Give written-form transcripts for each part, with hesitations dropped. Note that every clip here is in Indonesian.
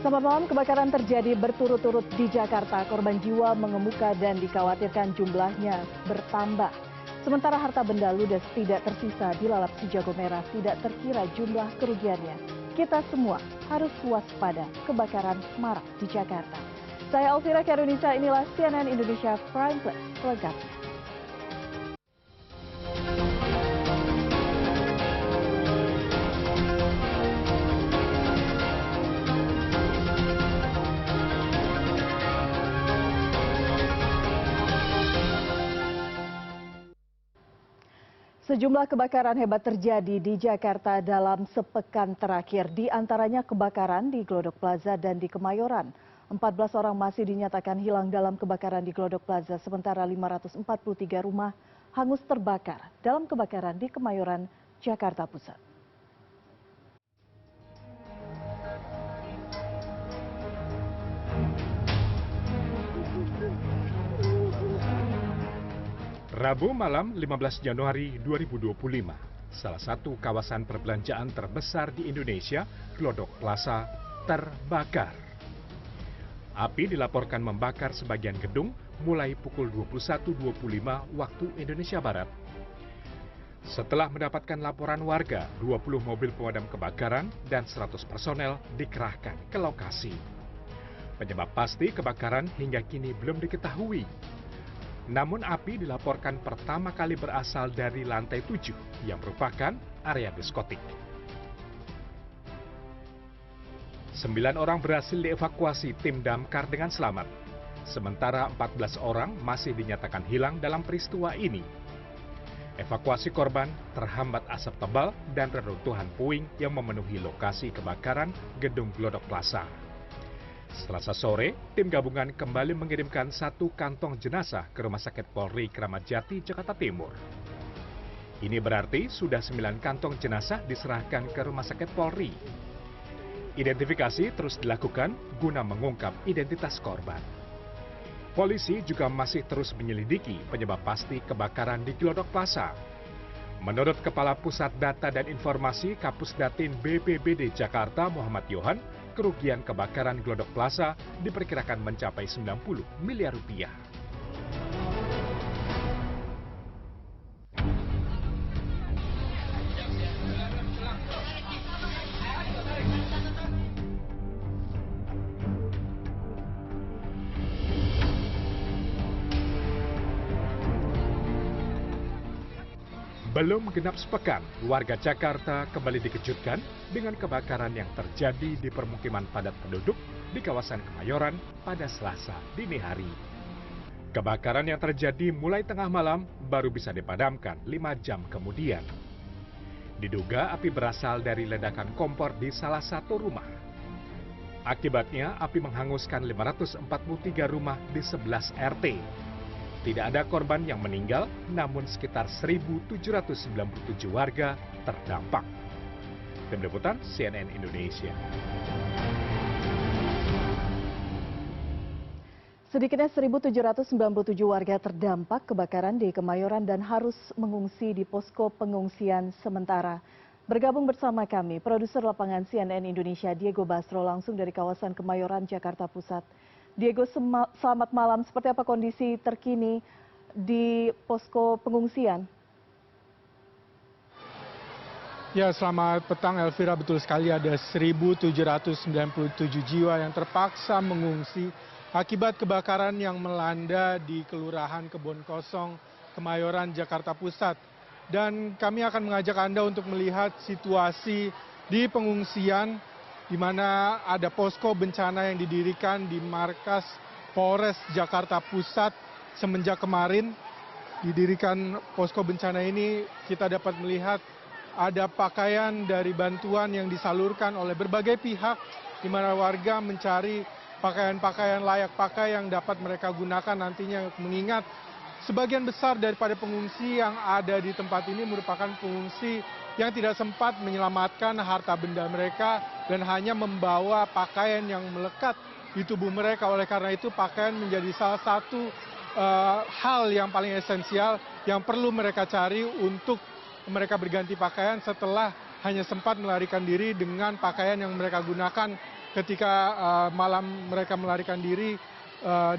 Selamat malam, kebakaran terjadi berturut-turut di Jakarta. Korban jiwa mengemuka dan dikhawatirkan jumlahnya bertambah. Sementara harta benda ludes tidak tersisa dilalap si jago merah, tidak terkira jumlah kerugiannya. Kita semua harus waspada, kebakaran marak di Jakarta. Saya Elvira Karunisa, inilah CNN Indonesia Prime Plus selengkapnya. Sejumlah kebakaran hebat terjadi di Jakarta dalam sepekan terakhir. Di antaranya kebakaran di Glodok Plaza dan di Kemayoran. 14 orang masih dinyatakan hilang dalam kebakaran di Glodok Plaza, sementara 543 rumah hangus terbakar dalam kebakaran di Kemayoran, Jakarta Pusat. Rabu malam 15 Januari 2025, salah satu kawasan perbelanjaan terbesar di Indonesia, Glodok Plaza, terbakar. Api dilaporkan membakar sebagian gedung mulai pukul 21.25 waktu Indonesia Barat. Setelah mendapatkan laporan warga, 20 mobil pemadam kebakaran dan 100 personel dikerahkan ke lokasi. Penyebab pasti kebakaran hingga kini belum diketahui. Namun api dilaporkan pertama kali berasal dari lantai 7 yang merupakan area diskotik. 9 orang berhasil dievakuasi tim damkar dengan selamat. Sementara 14 orang masih dinyatakan hilang dalam peristiwa ini. Evakuasi korban terhambat asap tebal dan reruntuhan puing yang memenuhi lokasi kebakaran gedung Glodok Plaza. Selasa sore, tim gabungan kembali mengirimkan 1 kantong jenazah ke Rumah Sakit Polri Kramat Jati, Jakarta Timur. Ini berarti sudah 9 kantong jenazah diserahkan ke Rumah Sakit Polri. Identifikasi terus dilakukan guna mengungkap identitas korban. Polisi juga masih terus menyelidiki penyebab pasti kebakaran di Glodok Plaza. Menurut Kepala Pusat Data dan Informasi Kapusdatin BPBD Jakarta Muhammad Yohan, kerugian kebakaran Glodok Plaza diperkirakan mencapai 90 miliar rupiah. Belum genap sepekan, warga Jakarta kembali dikejutkan dengan kebakaran yang terjadi di permukiman padat penduduk di kawasan Kemayoran pada Selasa dini hari. Kebakaran yang terjadi mulai tengah malam baru bisa dipadamkan 5 jam kemudian. Diduga api berasal dari ledakan kompor di salah satu rumah. Akibatnya api menghanguskan 543 rumah di 11 RT. Tidak ada korban yang meninggal, namun sekitar 1.797 warga terdampak. Tim Liputan CNN Indonesia. Sedikitnya 1.797 warga terdampak kebakaran di Kemayoran dan harus mengungsi di posko pengungsian sementara. Bergabung bersama kami, produser lapangan CNN Indonesia Diego Basro langsung dari kawasan Kemayoran, Jakarta Pusat. Diego, selamat malam. Seperti apa kondisi terkini di posko pengungsian? Ya, selamat petang Elvira. Betul sekali, ada 1.797 jiwa yang terpaksa mengungsi akibat kebakaran yang melanda di Kelurahan Kebon Kosong, Kemayoran, Jakarta Pusat. Dan kami akan mengajak Anda untuk melihat situasi di pengungsian, di mana ada posko bencana yang didirikan di markas Polres Jakarta Pusat semenjak kemarin. Didirikan posko bencana ini, kita dapat melihat ada pakaian dari bantuan yang disalurkan oleh berbagai pihak, di mana warga mencari pakaian-pakaian layak pakai yang dapat mereka gunakan nantinya, mengingat sebagian besar daripada pengungsi yang ada di tempat ini merupakan pengungsi yang tidak sempat menyelamatkan harta benda mereka dan hanya membawa pakaian yang melekat di tubuh mereka. Oleh karena itu, pakaian menjadi salah satu hal yang paling esensial yang perlu mereka cari untuk mereka berganti pakaian setelah hanya sempat melarikan diri dengan pakaian yang mereka gunakan ketika malam mereka melarikan diri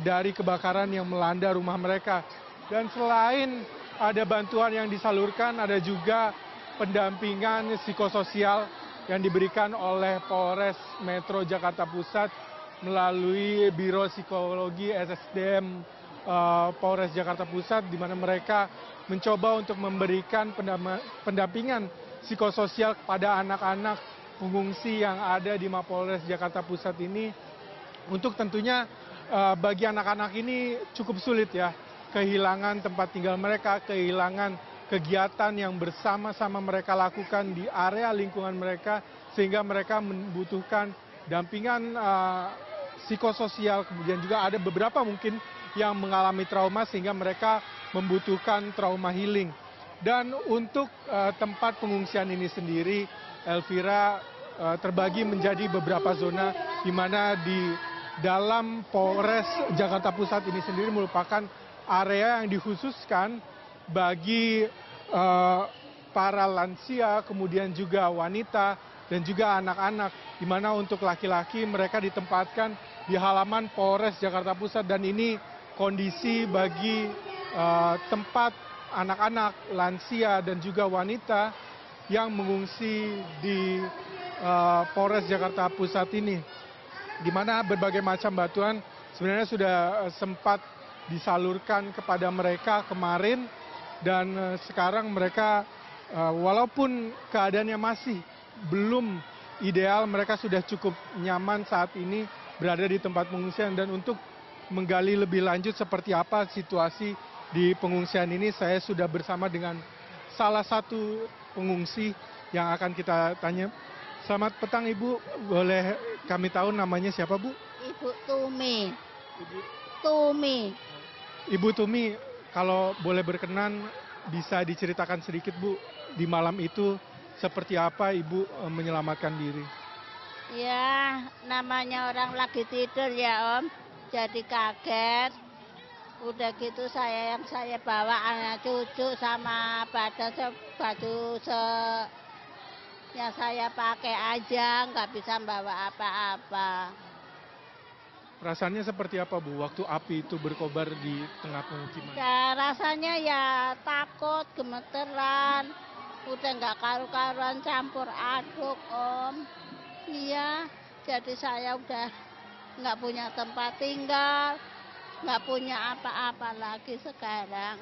dari kebakaran yang melanda rumah mereka. Dan selain ada bantuan yang disalurkan, ada juga pendampingan psikososial yang diberikan oleh Polres Metro Jakarta Pusat melalui Biro Psikologi SSDM Polres Jakarta Pusat, di mana mereka mencoba untuk memberikan pendampingan psikososial kepada anak-anak pengungsi yang ada di Mapolres Jakarta Pusat ini. Untuk tentunya bagi anak-anak ini cukup sulit ya, kehilangan tempat tinggal mereka, kehilangan kegiatan yang bersama-sama mereka lakukan di area lingkungan mereka, sehingga mereka membutuhkan dampingan psikososial. Kemudian juga ada beberapa mungkin yang mengalami trauma sehingga mereka membutuhkan trauma healing. Dan untuk tempat pengungsian ini sendiri, Elvira, terbagi menjadi beberapa zona, di mana di dalam Polres Jakarta Pusat ini sendiri merupakan area yang dikhususkan bagi para lansia, kemudian juga wanita dan juga anak-anak, di mana untuk laki-laki mereka ditempatkan di halaman Polres Jakarta Pusat. Dan ini kondisi bagi tempat anak-anak, lansia dan juga wanita yang mengungsi di Polres Jakarta Pusat ini, di mana berbagai macam bantuan sebenarnya sudah sempat disalurkan kepada mereka kemarin. Dan sekarang mereka walaupun keadaannya masih belum ideal, mereka sudah cukup nyaman saat ini berada di tempat pengungsian. Dan untuk menggali lebih lanjut seperti apa situasi di pengungsian ini, saya sudah bersama dengan salah satu pengungsi yang akan kita tanya. Selamat petang Ibu, boleh kami tahu namanya siapa Bu? Ibu Tumi. Tumi. Ibu Tumi, kalau boleh berkenan bisa diceritakan sedikit Bu, di malam itu seperti apa Ibu menyelamatkan diri? Ya, namanya orang lagi tidur ya Om, jadi kaget. Udah gitu yang saya bawa anak cucu sama baju yang saya pakai aja, nggak bisa bawa apa-apa. Perasaannya seperti apa Bu, waktu api itu berkobar di tengah pemukiman? Ya rasanya ya takut, gemeteran, udah nggak karu-karuan, campur aduk Om. Iya, jadi saya udah nggak punya tempat tinggal, nggak punya apa-apa lagi sekarang.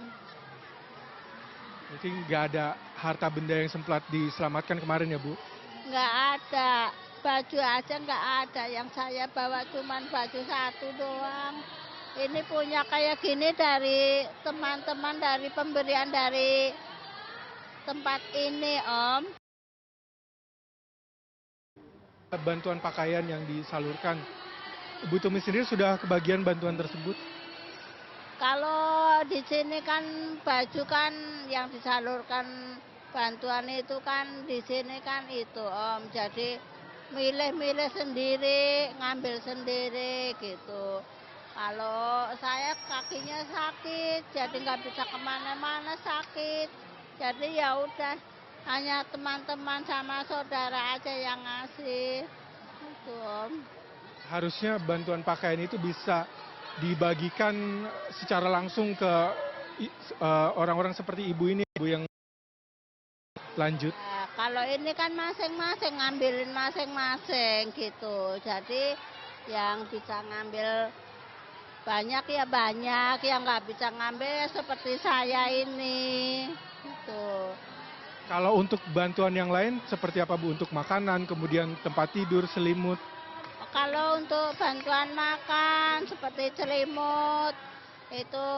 Jadi nggak ada harta benda yang sempat diselamatkan kemarin ya Bu? Nggak ada, baju aja nggak ada, yang saya bawa cuman baju satu doang. Ini punya kayak gini dari teman-teman, dari pemberian dari tempat ini Om. Bantuan pakaian yang disalurkan, Ibu Tumi sendiri sudah kebagian bantuan tersebut? Kalau di sini kan baju kan yang disalurkan bantuan itu kan di sini kan itu Om. Jadi milih-milih sendiri, ngambil sendiri gitu. Kalau saya kakinya sakit, jadi nggak bisa kemana-mana, sakit. Jadi ya udah, hanya teman-teman sama saudara aja yang ngasih. Gitu Om. Harusnya bantuan pakaian itu bisa dibagikan secara langsung ke orang-orang seperti Ibu ini, Ibu yang lanjut. Nah, kalau ini kan masing-masing ngambilin masing-masing gitu. Jadi yang bisa ngambil banyak ya banyak, yang nggak bisa ngambil ya seperti saya ini. Gitu. Kalau untuk bantuan yang lain seperti apa Bu? Untuk makanan, kemudian tempat tidur, selimut? Kalau untuk bantuan makan seperti selimut itu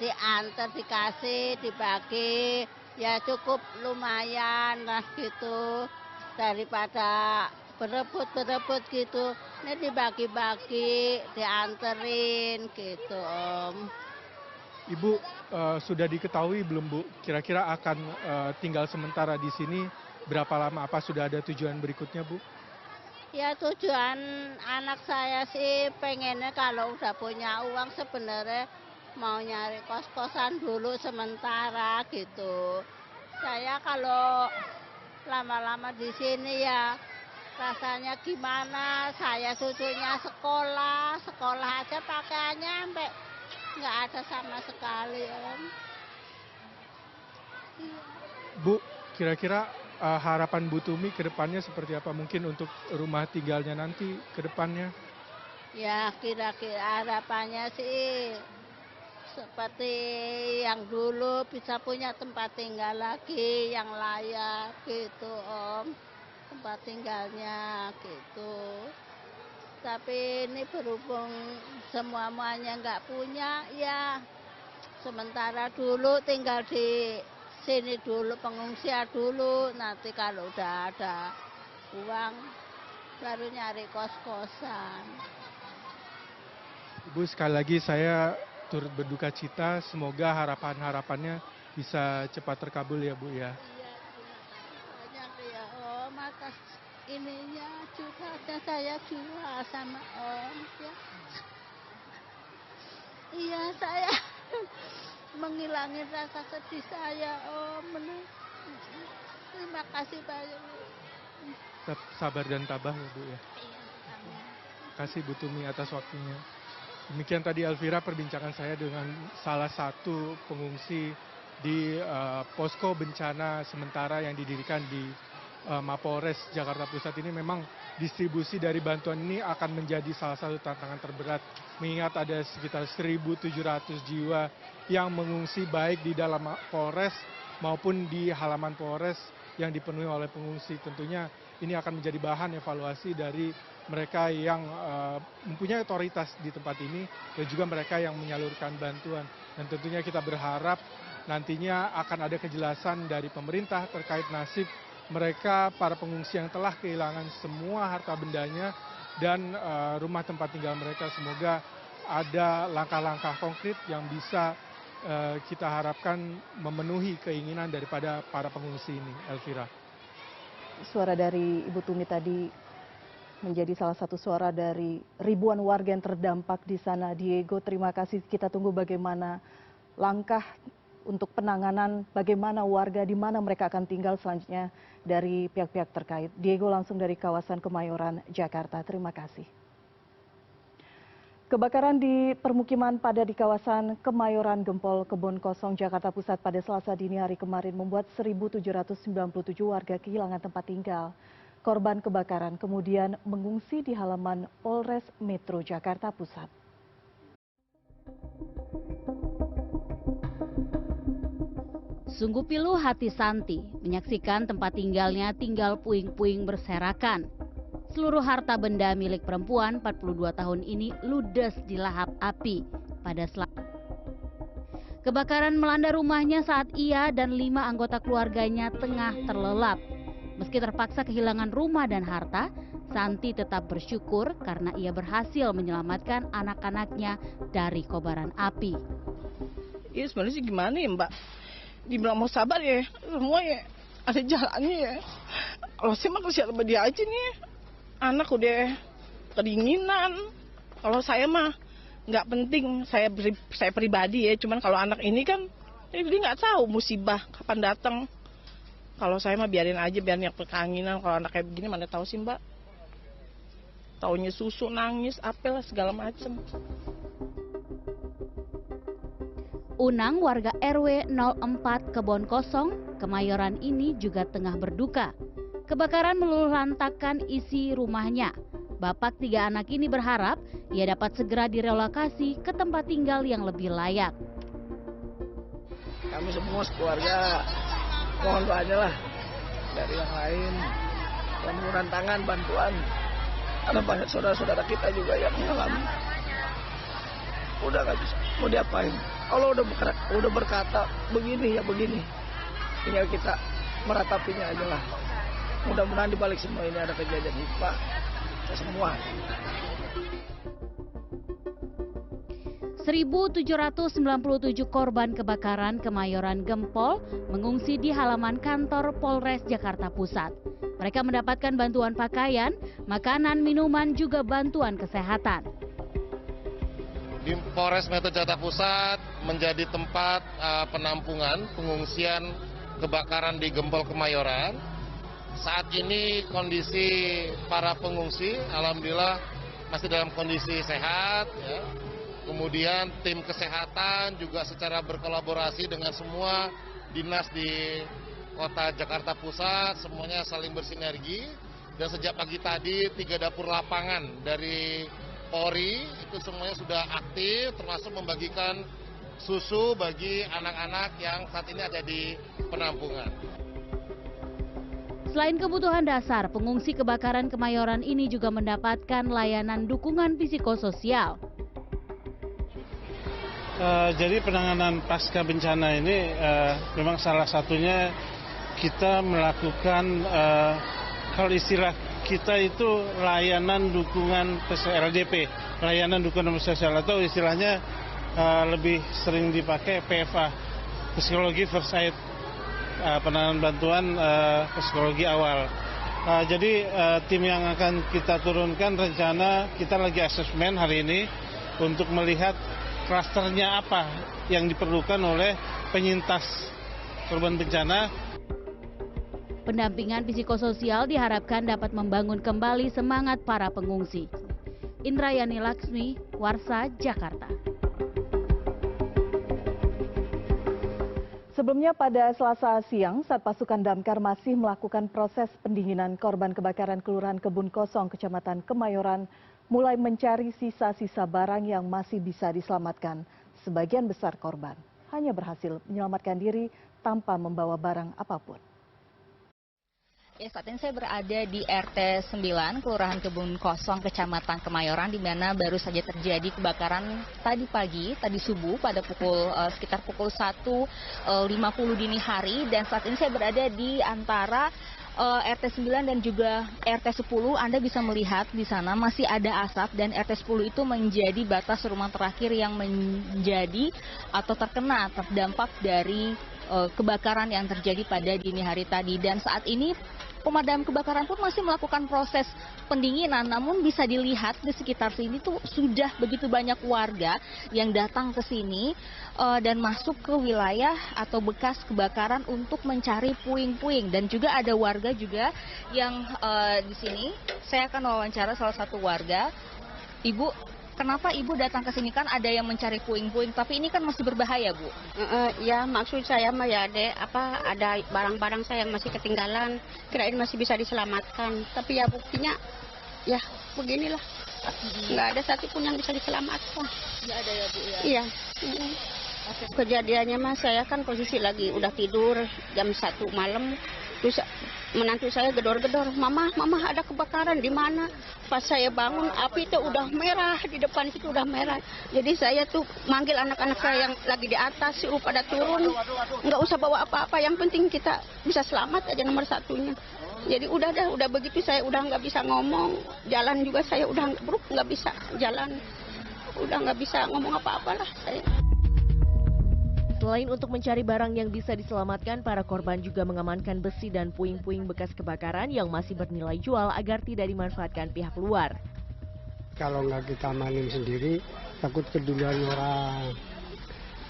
diantar, dikasih, dibagi, ya cukup lumayan lah gitu, daripada berebut gitu. Ini dibagi-bagi, dianterin gitu Om. Ibu sudah diketahui belum Bu, kira-kira akan tinggal sementara di sini berapa lama? Apa sudah ada tujuan berikutnya Bu? Ya tujuan anak saya sih pengennya kalau udah punya uang sebenarnya mau nyari kos-kosan dulu sementara gitu. Saya kalau lama-lama di sini ya Rasanya gimana, saya cucunya sekolah aja pakaiannya sampai nggak ada sama sekali, Om. Bu, kira-kira harapan Bu Tumi ke depannya seperti apa? Mungkin untuk rumah tinggalnya nanti ke depannya? Ya kira-kira harapannya sih seperti yang dulu bisa punya tempat tinggal lagi yang layak gitu, Om. Tempat tinggalnya gitu. Tapi ini berhubung semuanya nggak punya, ya sementara dulu tinggal di sini dulu, pengungsian dulu. Nanti kalau udah ada uang baru nyari kos-kosan. Ibu, sekali lagi saya turut berduka cita, semoga harapan-harapannya bisa cepat terkabul ya Bu ya. Iya, terima kasih banyak ya Om, atas ininya juga saya juga sama Om ya. Iya, saya menghilangin rasa sedih saya Om. Terima kasih banyak. Tetap sabar dan tabah ya Bu ya. Iya, amin. Terima kasih Bu Tumi atas waktunya. Demikian tadi Elvira perbincangan saya dengan salah satu pengungsi di posko bencana sementara yang didirikan di Mapolres Jakarta Pusat ini. Memang distribusi dari bantuan ini akan menjadi salah satu tantangan terberat, mengingat ada sekitar 1.700 jiwa yang mengungsi baik di dalam Polres maupun di halaman Polres yang dipenuhi oleh pengungsi. Tentunya ini akan menjadi bahan evaluasi dari mereka yang mempunyai otoritas di tempat ini dan juga mereka yang menyalurkan bantuan. Dan tentunya kita berharap nantinya akan ada kejelasan dari pemerintah terkait nasib mereka para pengungsi yang telah kehilangan semua harta bendanya dan rumah tempat tinggal mereka. Semoga ada langkah-langkah konkret yang bisa kita harapkan memenuhi keinginan daripada para pengungsi ini, Elvira. Suara dari Ibu Tumi tadi menjadi salah satu suara dari ribuan warga yang terdampak di sana. Diego, terima kasih. Kita tunggu bagaimana langkah untuk penanganan, bagaimana warga, di mana mereka akan tinggal selanjutnya dari pihak-pihak terkait. Diego langsung dari kawasan Kemayoran, Jakarta. Terima kasih. Kebakaran di permukiman padat di kawasan Kemayoran Gempol Kebon Kosong, Jakarta Pusat pada Selasa dini hari kemarin membuat 1.797 warga kehilangan tempat tinggal. Korban kebakaran kemudian mengungsi di halaman Polres Metro Jakarta Pusat. Sungguh pilu hati Santi menyaksikan tempat tinggalnya tinggal puing-puing berserakan. Seluruh harta benda milik perempuan 42 tahun ini ludes dilahap api pada Selasa. Kebakaran melanda rumahnya saat ia dan 5 anggota keluarganya tengah terlelap. Meski terpaksa kehilangan rumah dan harta, Santi tetap bersyukur karena ia berhasil menyelamatkan anak-anaknya dari kobaran api. Iya sebenarnya sih gimana ya Mbak? Dibilang mau sabar ya, semua ya ada jalannya ya. Kalau saya mah kesian sama dia aja nih, anak udah kedinginan. Kalau saya mah nggak penting, saya pribadi ya. Cuman kalau anak ini kan, dia nggak tahu musibah kapan datang. Kalau saya mah biarin aja, biar yang kekanginan. Kalau anak kayak begini mana tahu sih Mbak. Taunya susu, nangis, apel, segala macem. Unang warga RW 04 Kebon Kosong, Kemayoran ini juga tengah berduka. Kebakaran meluluh lantakkan isi rumahnya. Bapak 3 anak ini berharap ia dapat segera direlokasi ke tempat tinggal yang lebih layak. Kami semua sekeluarga mohon doanya lah dari yang lain, yang mengurang tangan bantuan. Ada banyak saudara-saudara kita juga yang mengalami. Udah nggak bisa, mau diapain? Allah udah berkata begini ya begini. Tinggal kita meratapinya aja lah. Mudah-mudahan dibalik semua ini ada kejadian hikmah kita semua. 1.797 korban kebakaran Kemayoran Gempol mengungsi di halaman kantor Polres Jakarta Pusat. Mereka mendapatkan bantuan pakaian, makanan, minuman, juga bantuan kesehatan. Di Polres Metro Jakarta Pusat menjadi tempat penampungan pengungsian kebakaran di Gempol Kemayoran. Saat ini kondisi para pengungsi alhamdulillah masih dalam kondisi sehat ya. Kemudian tim kesehatan juga secara berkolaborasi dengan semua dinas di Kota Jakarta Pusat, semuanya saling bersinergi. Dan sejak pagi tadi 3 dapur lapangan dari Polri itu semuanya sudah aktif, termasuk membagikan susu bagi anak-anak yang saat ini ada di penampungan. Selain kebutuhan dasar, pengungsi kebakaran Kemayoran ini juga mendapatkan layanan dukungan psikososial. Jadi penanganan pasca bencana ini memang salah satunya kita melakukan kalau istilah kita itu layanan dukungan LDP, layanan dukungan sosial, atau istilahnya lebih sering dipakai PFA, psikologi first aid, penanganan bantuan psikologi awal. Jadi tim yang akan kita turunkan rencana kita lagi asesmen hari ini untuk melihat klasternya apa yang diperlukan oleh penyintas korban bencana. Pendampingan psikososial diharapkan dapat membangun kembali semangat para pengungsi. Indrayani Laksmi, Warsa, Jakarta. Sebelumnya pada Selasa siang, saat pasukan damkar masih melakukan proses pendinginan, korban kebakaran Kelurahan Kebun Kosong, Kecamatan Kemayoran, mulai mencari sisa-sisa barang yang masih bisa diselamatkan. Sebagian besar korban hanya berhasil menyelamatkan diri tanpa membawa barang apapun. Ya, saat ini saya berada di RT 9, Kelurahan Kebun Kosong, Kecamatan Kemayoran, di mana baru saja terjadi kebakaran tadi pagi, tadi subuh pada sekitar pukul 1.50 dini hari. Dan saat ini saya berada di antara RT 9 dan juga RT 10. Anda bisa melihat di sana masih ada asap, dan RT 10 itu menjadi batas rumah terakhir yang menjadi atau terdampak dari kebakaran yang terjadi pada dini hari tadi. Dan saat ini pemadam kebakaran pun masih melakukan proses pendinginan, namun bisa dilihat di sekitar sini tuh sudah begitu banyak warga yang datang ke sini dan masuk ke wilayah atau bekas kebakaran untuk mencari puing-puing. Dan juga ada warga juga yang di sini. Saya akan wawancara salah satu warga. Ibu, kenapa Ibu datang ke sini? Kan ada yang mencari puing-puing, tapi ini kan masih berbahaya, Bu. Ya, maksud saya mah ya, ada barang-barang saya yang masih ketinggalan, kirain masih bisa diselamatkan. Tapi ya buktinya, ya beginilah, nggak ada satupun yang bisa diselamatkan. Nggak ada ya, Bu? Ya? Iya. Kejadiannya mah saya kan posisi lagi udah tidur jam 1 malam. Terus menantu saya gedor-gedor, mama ada kebakaran di mana? Pas saya bangun, api itu udah merah, di depan situ udah merah. Jadi saya tuh manggil anak-anak saya yang lagi di atas, suruh pada turun. Nggak usah bawa apa-apa, yang penting kita bisa selamat aja nomor satunya. Jadi udah begitu saya udah nggak bisa ngomong, jalan juga saya udah nggak bisa jalan, udah nggak bisa ngomong apa-apa lah saya. Selain untuk mencari barang yang bisa diselamatkan, para korban juga mengamankan besi dan puing-puing bekas kebakaran yang masih bernilai jual agar tidak dimanfaatkan pihak luar. Kalau nggak kita amanin sendiri, takut keduluan orang.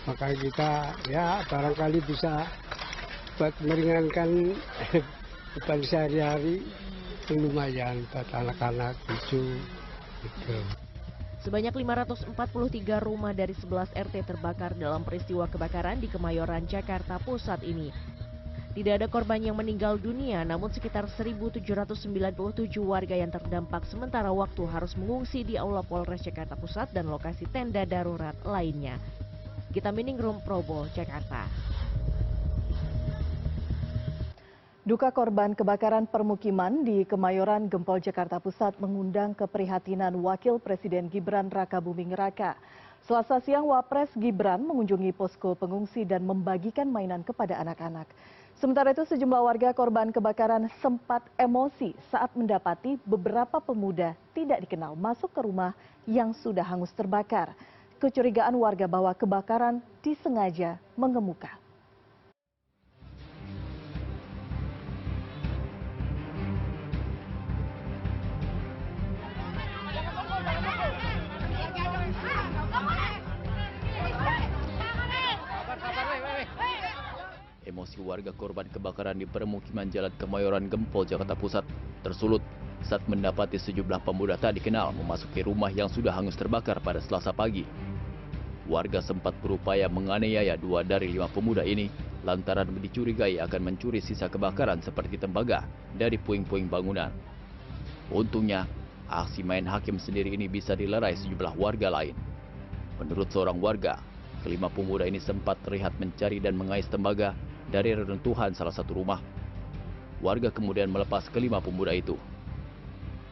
Makanya kita ya barangkali bisa buat meringankan beban sehari-hari, lumayan buat anak-anak cucu gitu. Sebanyak 543 rumah dari 11 RT terbakar dalam peristiwa kebakaran di Kemayoran, Jakarta Pusat ini. Tidak ada korban yang meninggal dunia, namun sekitar 1.797 warga yang terdampak sementara waktu harus mengungsi di Aula Polres Jakarta Pusat dan lokasi tenda darurat lainnya. Gita Miningrum, Probo, Jakarta. Duka korban kebakaran permukiman di Kemayoran, Gempol, Jakarta Pusat mengundang keprihatinan Wakil Presiden Gibran Rakabuming Raka. Selasa siang, Wapres Gibran mengunjungi posko pengungsi dan membagikan mainan kepada anak-anak. Sementara itu, sejumlah warga korban kebakaran sempat emosi saat mendapati beberapa pemuda tidak dikenal masuk ke rumah yang sudah hangus terbakar. Kecurigaan warga bahwa kebakaran disengaja mengemuka. Emosi warga korban kebakaran di permukiman Jalan Kemayoran Gempol, Jakarta Pusat tersulut saat mendapati sejumlah pemuda tak dikenal memasuki rumah yang sudah hangus terbakar pada Selasa pagi. Warga sempat berupaya menganiaya 2 dari 5 pemuda ini lantaran dicurigai akan mencuri sisa kebakaran seperti tembaga dari puing-puing bangunan. Untungnya, aksi main hakim sendiri ini bisa dilerai sejumlah warga lain. Menurut seorang warga, kelima pemuda ini sempat terlihat mencari dan mengais tembaga dari reruntuhan salah satu rumah. Warga kemudian melepas kelima pemuda itu.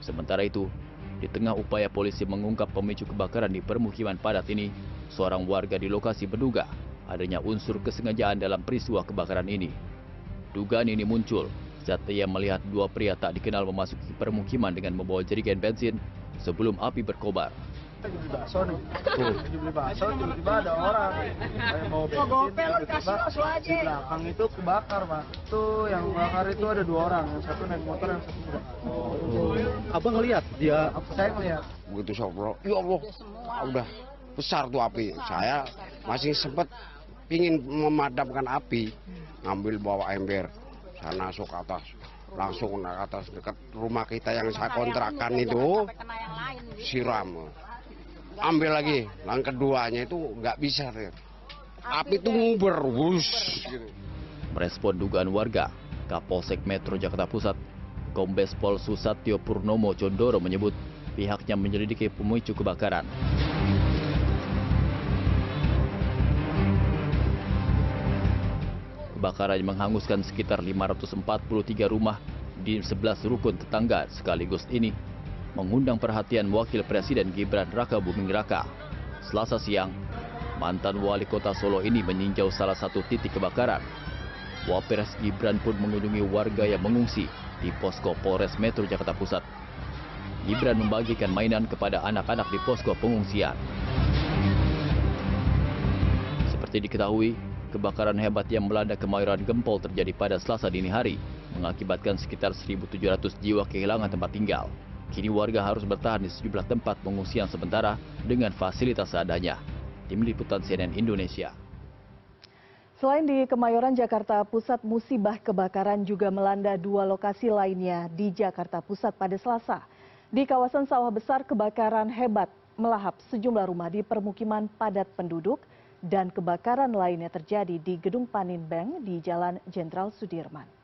Sementara itu, di tengah upaya polisi mengungkap pemicu kebakaran di permukiman padat ini, seorang warga di lokasi menduga adanya unsur kesengajaan dalam peristiwa kebakaran ini. Dugaan ini muncul saat ia melihat 2 pria tak dikenal memasuki permukiman dengan membawa jerigen bensin sebelum api berkobar. Lagi beli bakso nih. Beli bakso, tiba-tiba ada orang mau bensin, tiba-tiba di belakang itu kebakar, Pak. Tuh yang kebakar itu ada 2 orang, yang satu naik motor, yang satu tidak. Abang ngelihat dia? Saya ngelihat. Begitu sobrol, ya Allah, udah besar tuh api. Saya masih sempat ingin memadamkan api, ngambil bawa ember, saya masuk ke atas. Langsung naik atas dekat rumah kita yang saya kontrakan itu, siram. Ambil lagi, yang keduanya itu nggak bisa. Api itu nguber, wush. Merespon dugaan warga, Kapolsek Metro Jakarta Pusat, Kombes Pol Susatyo Purnomo Condoro menyebut pihaknya menyelidiki pemicu kebakaran. Kebakaran menghanguskan sekitar 543 rumah di 11 rukun tetangga sekaligus ini mengundang perhatian Wakil Presiden Gibran Rakabuming Raka. Selasa siang, mantan wali kota Solo ini meninjau salah satu titik kebakaran. Wapres Gibran pun mengunjungi warga yang mengungsi di posko Polres Metro Jakarta Pusat. Gibran membagikan mainan kepada anak-anak di posko pengungsian. Seperti diketahui, kebakaran hebat yang melanda Kemayoran Gempol terjadi pada Selasa dini hari, mengakibatkan sekitar 1.700 jiwa kehilangan tempat tinggal. Kini warga harus bertahan di sejumlah tempat pengungsian sementara dengan fasilitas seadanya. Tim Liputan CNN Indonesia. Selain di Kemayoran, Jakarta Pusat, musibah kebakaran juga melanda 2 lokasi lainnya di Jakarta Pusat pada Selasa. Di kawasan Sawah Besar, kebakaran hebat melahap sejumlah rumah di permukiman padat penduduk dan kebakaran lainnya terjadi di Gedung Panin Bank di Jalan Jenderal Sudirman.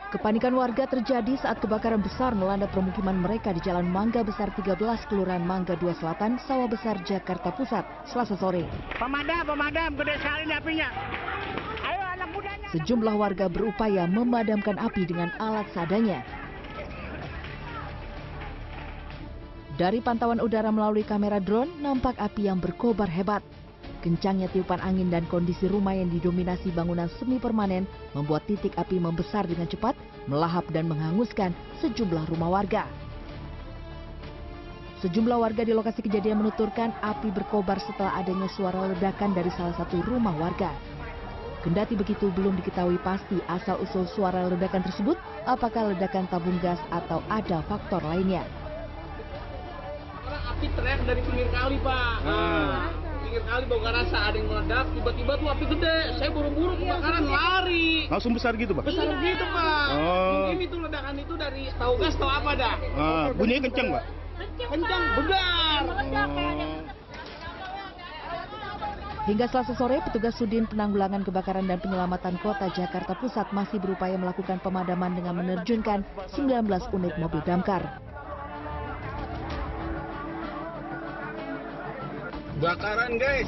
Kepanikan warga terjadi saat kebakaran besar melanda permukiman mereka di Jalan Mangga Besar 13, Kelurahan Mangga 2 Selatan, Sawah Besar, Jakarta Pusat, Selasa sore. Pemadam, gede sekali nih apinya. Ayo anak mudanya. Sejumlah warga berupaya memadamkan api dengan alat seadanya. Dari pantauan udara melalui kamera drone, nampak api yang berkobar hebat. Kencangnya tiupan angin dan kondisi rumah yang didominasi bangunan semi permanen membuat titik api membesar dengan cepat, melahap dan menghanguskan sejumlah rumah warga. Sejumlah warga di lokasi kejadian menuturkan api berkobar setelah adanya suara ledakan dari salah satu rumah warga. Kendati begitu, belum diketahui pasti asal-usul suara ledakan tersebut, apakah ledakan tabung gas atau ada faktor lainnya. Api teriak dari pinggir kali, Pak. Pinggir kali bongkar rasa ada yang meledak, tiba-tiba tuh api gede. Saya buru-buru kebakaran lari. Langsung besar gitu, Pak? Besar gitu, Pak. Mungkin itu ledakan itu dari tahu gas atau apa dah. Bunyinya kencang, Pak? Kencang, benar. Hingga Selasa sore, petugas Sudin Penanggulangan Kebakaran dan Penyelamatan Kota Jakarta Pusat masih berupaya melakukan pemadaman dengan menerjunkan 19 unit mobil damkar. Bakaran guys,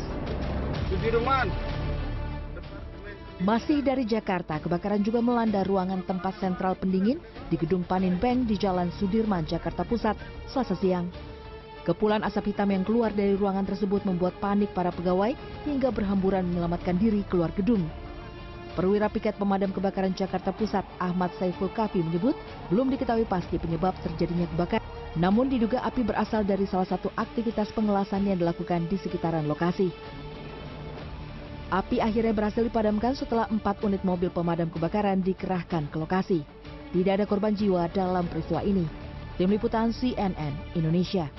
Sudirman. Masih dari Jakarta, kebakaran juga melanda ruangan tempat sentral pendingin di Gedung Panin Bank di Jalan Sudirman, Jakarta Pusat, Selasa siang. Kepulan asap hitam yang keluar dari ruangan tersebut membuat panik para pegawai hingga berhamburan menyelamatkan diri keluar gedung. Perwira Piket Pemadam Kebakaran Jakarta Pusat, Ahmad Saiful Kafi menyebut belum diketahui pasti penyebab terjadinya kebakaran. Namun diduga api berasal dari salah satu aktivitas pengelasan yang dilakukan di sekitaran lokasi. Api akhirnya berhasil dipadamkan setelah 4 unit mobil pemadam kebakaran dikerahkan ke lokasi. Tidak ada korban jiwa dalam peristiwa ini. Tim Liputan CNN Indonesia.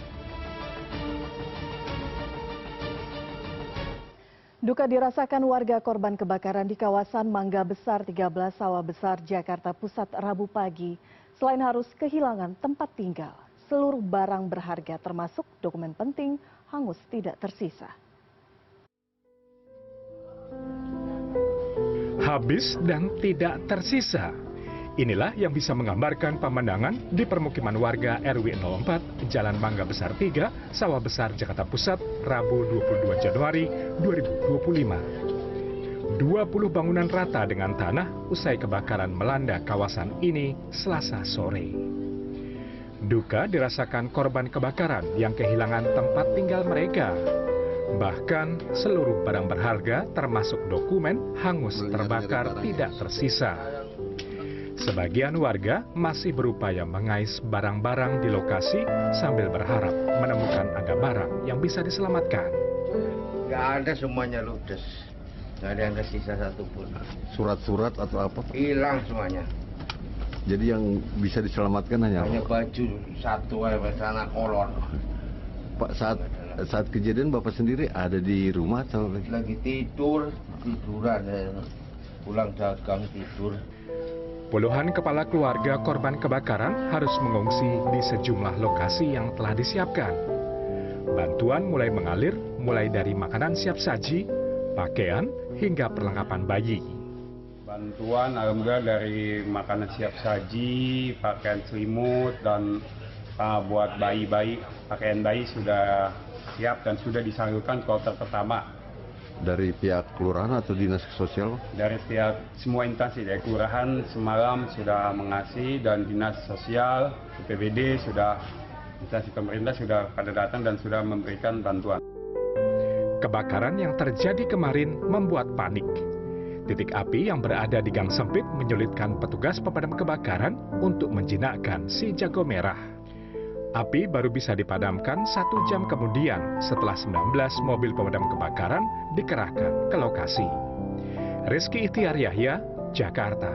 Duka dirasakan warga korban kebakaran di kawasan Mangga Besar 13 Sawah Besar, Jakarta Pusat Rabu pagi. Selain harus kehilangan tempat tinggal, seluruh barang berharga termasuk dokumen penting hangus tidak tersisa. Habis dan tidak tersisa. Inilah yang bisa menggambarkan pemandangan di permukiman warga RW 04, Jalan Mangga Besar 3, Sawah Besar, Jakarta Pusat, Rabu 22 Januari 2025. 20 bangunan rata dengan tanah usai kebakaran melanda kawasan ini Selasa sore. Duka dirasakan korban kebakaran yang kehilangan tempat tinggal mereka. Bahkan seluruh barang berharga termasuk dokumen hangus terbakar tidak tersisa. Sebagian warga masih berupaya mengais barang-barang di lokasi sambil berharap menemukan ada barang yang bisa diselamatkan. Nggak ada, semuanya ludes. Nggak ada yang tersisa satupun. Surat-surat atau apa? Hilang semuanya. Jadi yang bisa diselamatkan hanya baju satu aja, sana kolon. Pak, saat kejadian Bapak sendiri ada di rumah atau lagi tiduran, pulang dagang tidur. Puluhan kepala keluarga korban kebakaran harus mengungsi di sejumlah lokasi yang telah disiapkan. Bantuan mulai mengalir, mulai dari makanan siap saji, pakaian, hingga perlengkapan bayi. Bantuan alhamdulillah dari makanan siap saji, pakaian selimut, dan buat bayi-bayi, pakaian bayi sudah siap dan sudah disalurkan kloter pertama. Dari pihak kelurahan atau dinas sosial? Dari pihak semua instansi, dari kelurahan semalam sudah mengasih dan dinas sosial, BPBD sudah, instansi pemerintah sudah pada datang dan sudah memberikan bantuan. Kebakaran yang terjadi kemarin membuat panik. Titik api yang berada di gang sempit menyulitkan petugas pemadam kebakaran untuk menjinakkan si jago merah. Api baru bisa dipadamkan 1 jam kemudian setelah 19 mobil pemadam kebakaran dikerahkan ke lokasi. Rizky Ihtiar Yahya, Jakarta.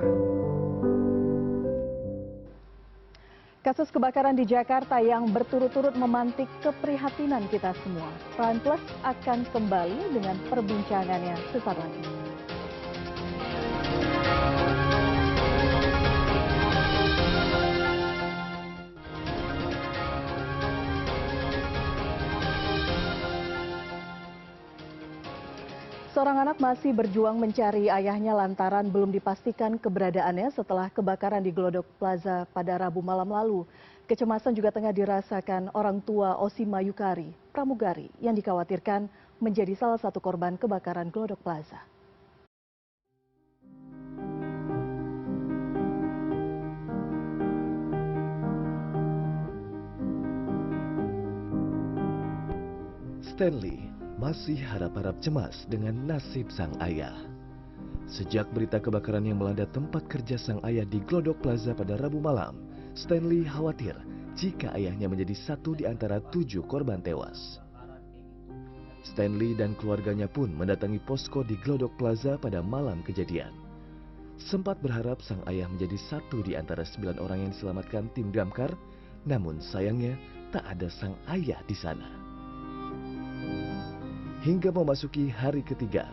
Kasus kebakaran di Jakarta yang berturut-turut memantik keprihatinan kita semua. Prime Plus akan kembali dengan perbincangannya sesaat lagi. Seorang anak masih berjuang mencari ayahnya lantaran belum dipastikan keberadaannya setelah kebakaran di Glodok Plaza pada Rabu malam lalu. Kecemasan juga tengah dirasakan orang tua Osima Yukari Pramugari yang dikhawatirkan menjadi salah satu korban kebakaran Glodok Plaza. Stanley masih harap-harap cemas dengan nasib sang ayah. Sejak berita kebakaran yang melanda tempat kerja sang ayah di Glodok Plaza pada Rabu malam, Stanley khawatir jika ayahnya menjadi satu di antara 7 korban tewas. Stanley dan keluarganya pun mendatangi posko di Glodok Plaza pada malam kejadian. Sempat berharap sang ayah menjadi satu di antara 9 orang yang diselamatkan tim damkar, namun sayangnya tak ada sang ayah di sana. Hingga memasuki hari ketiga,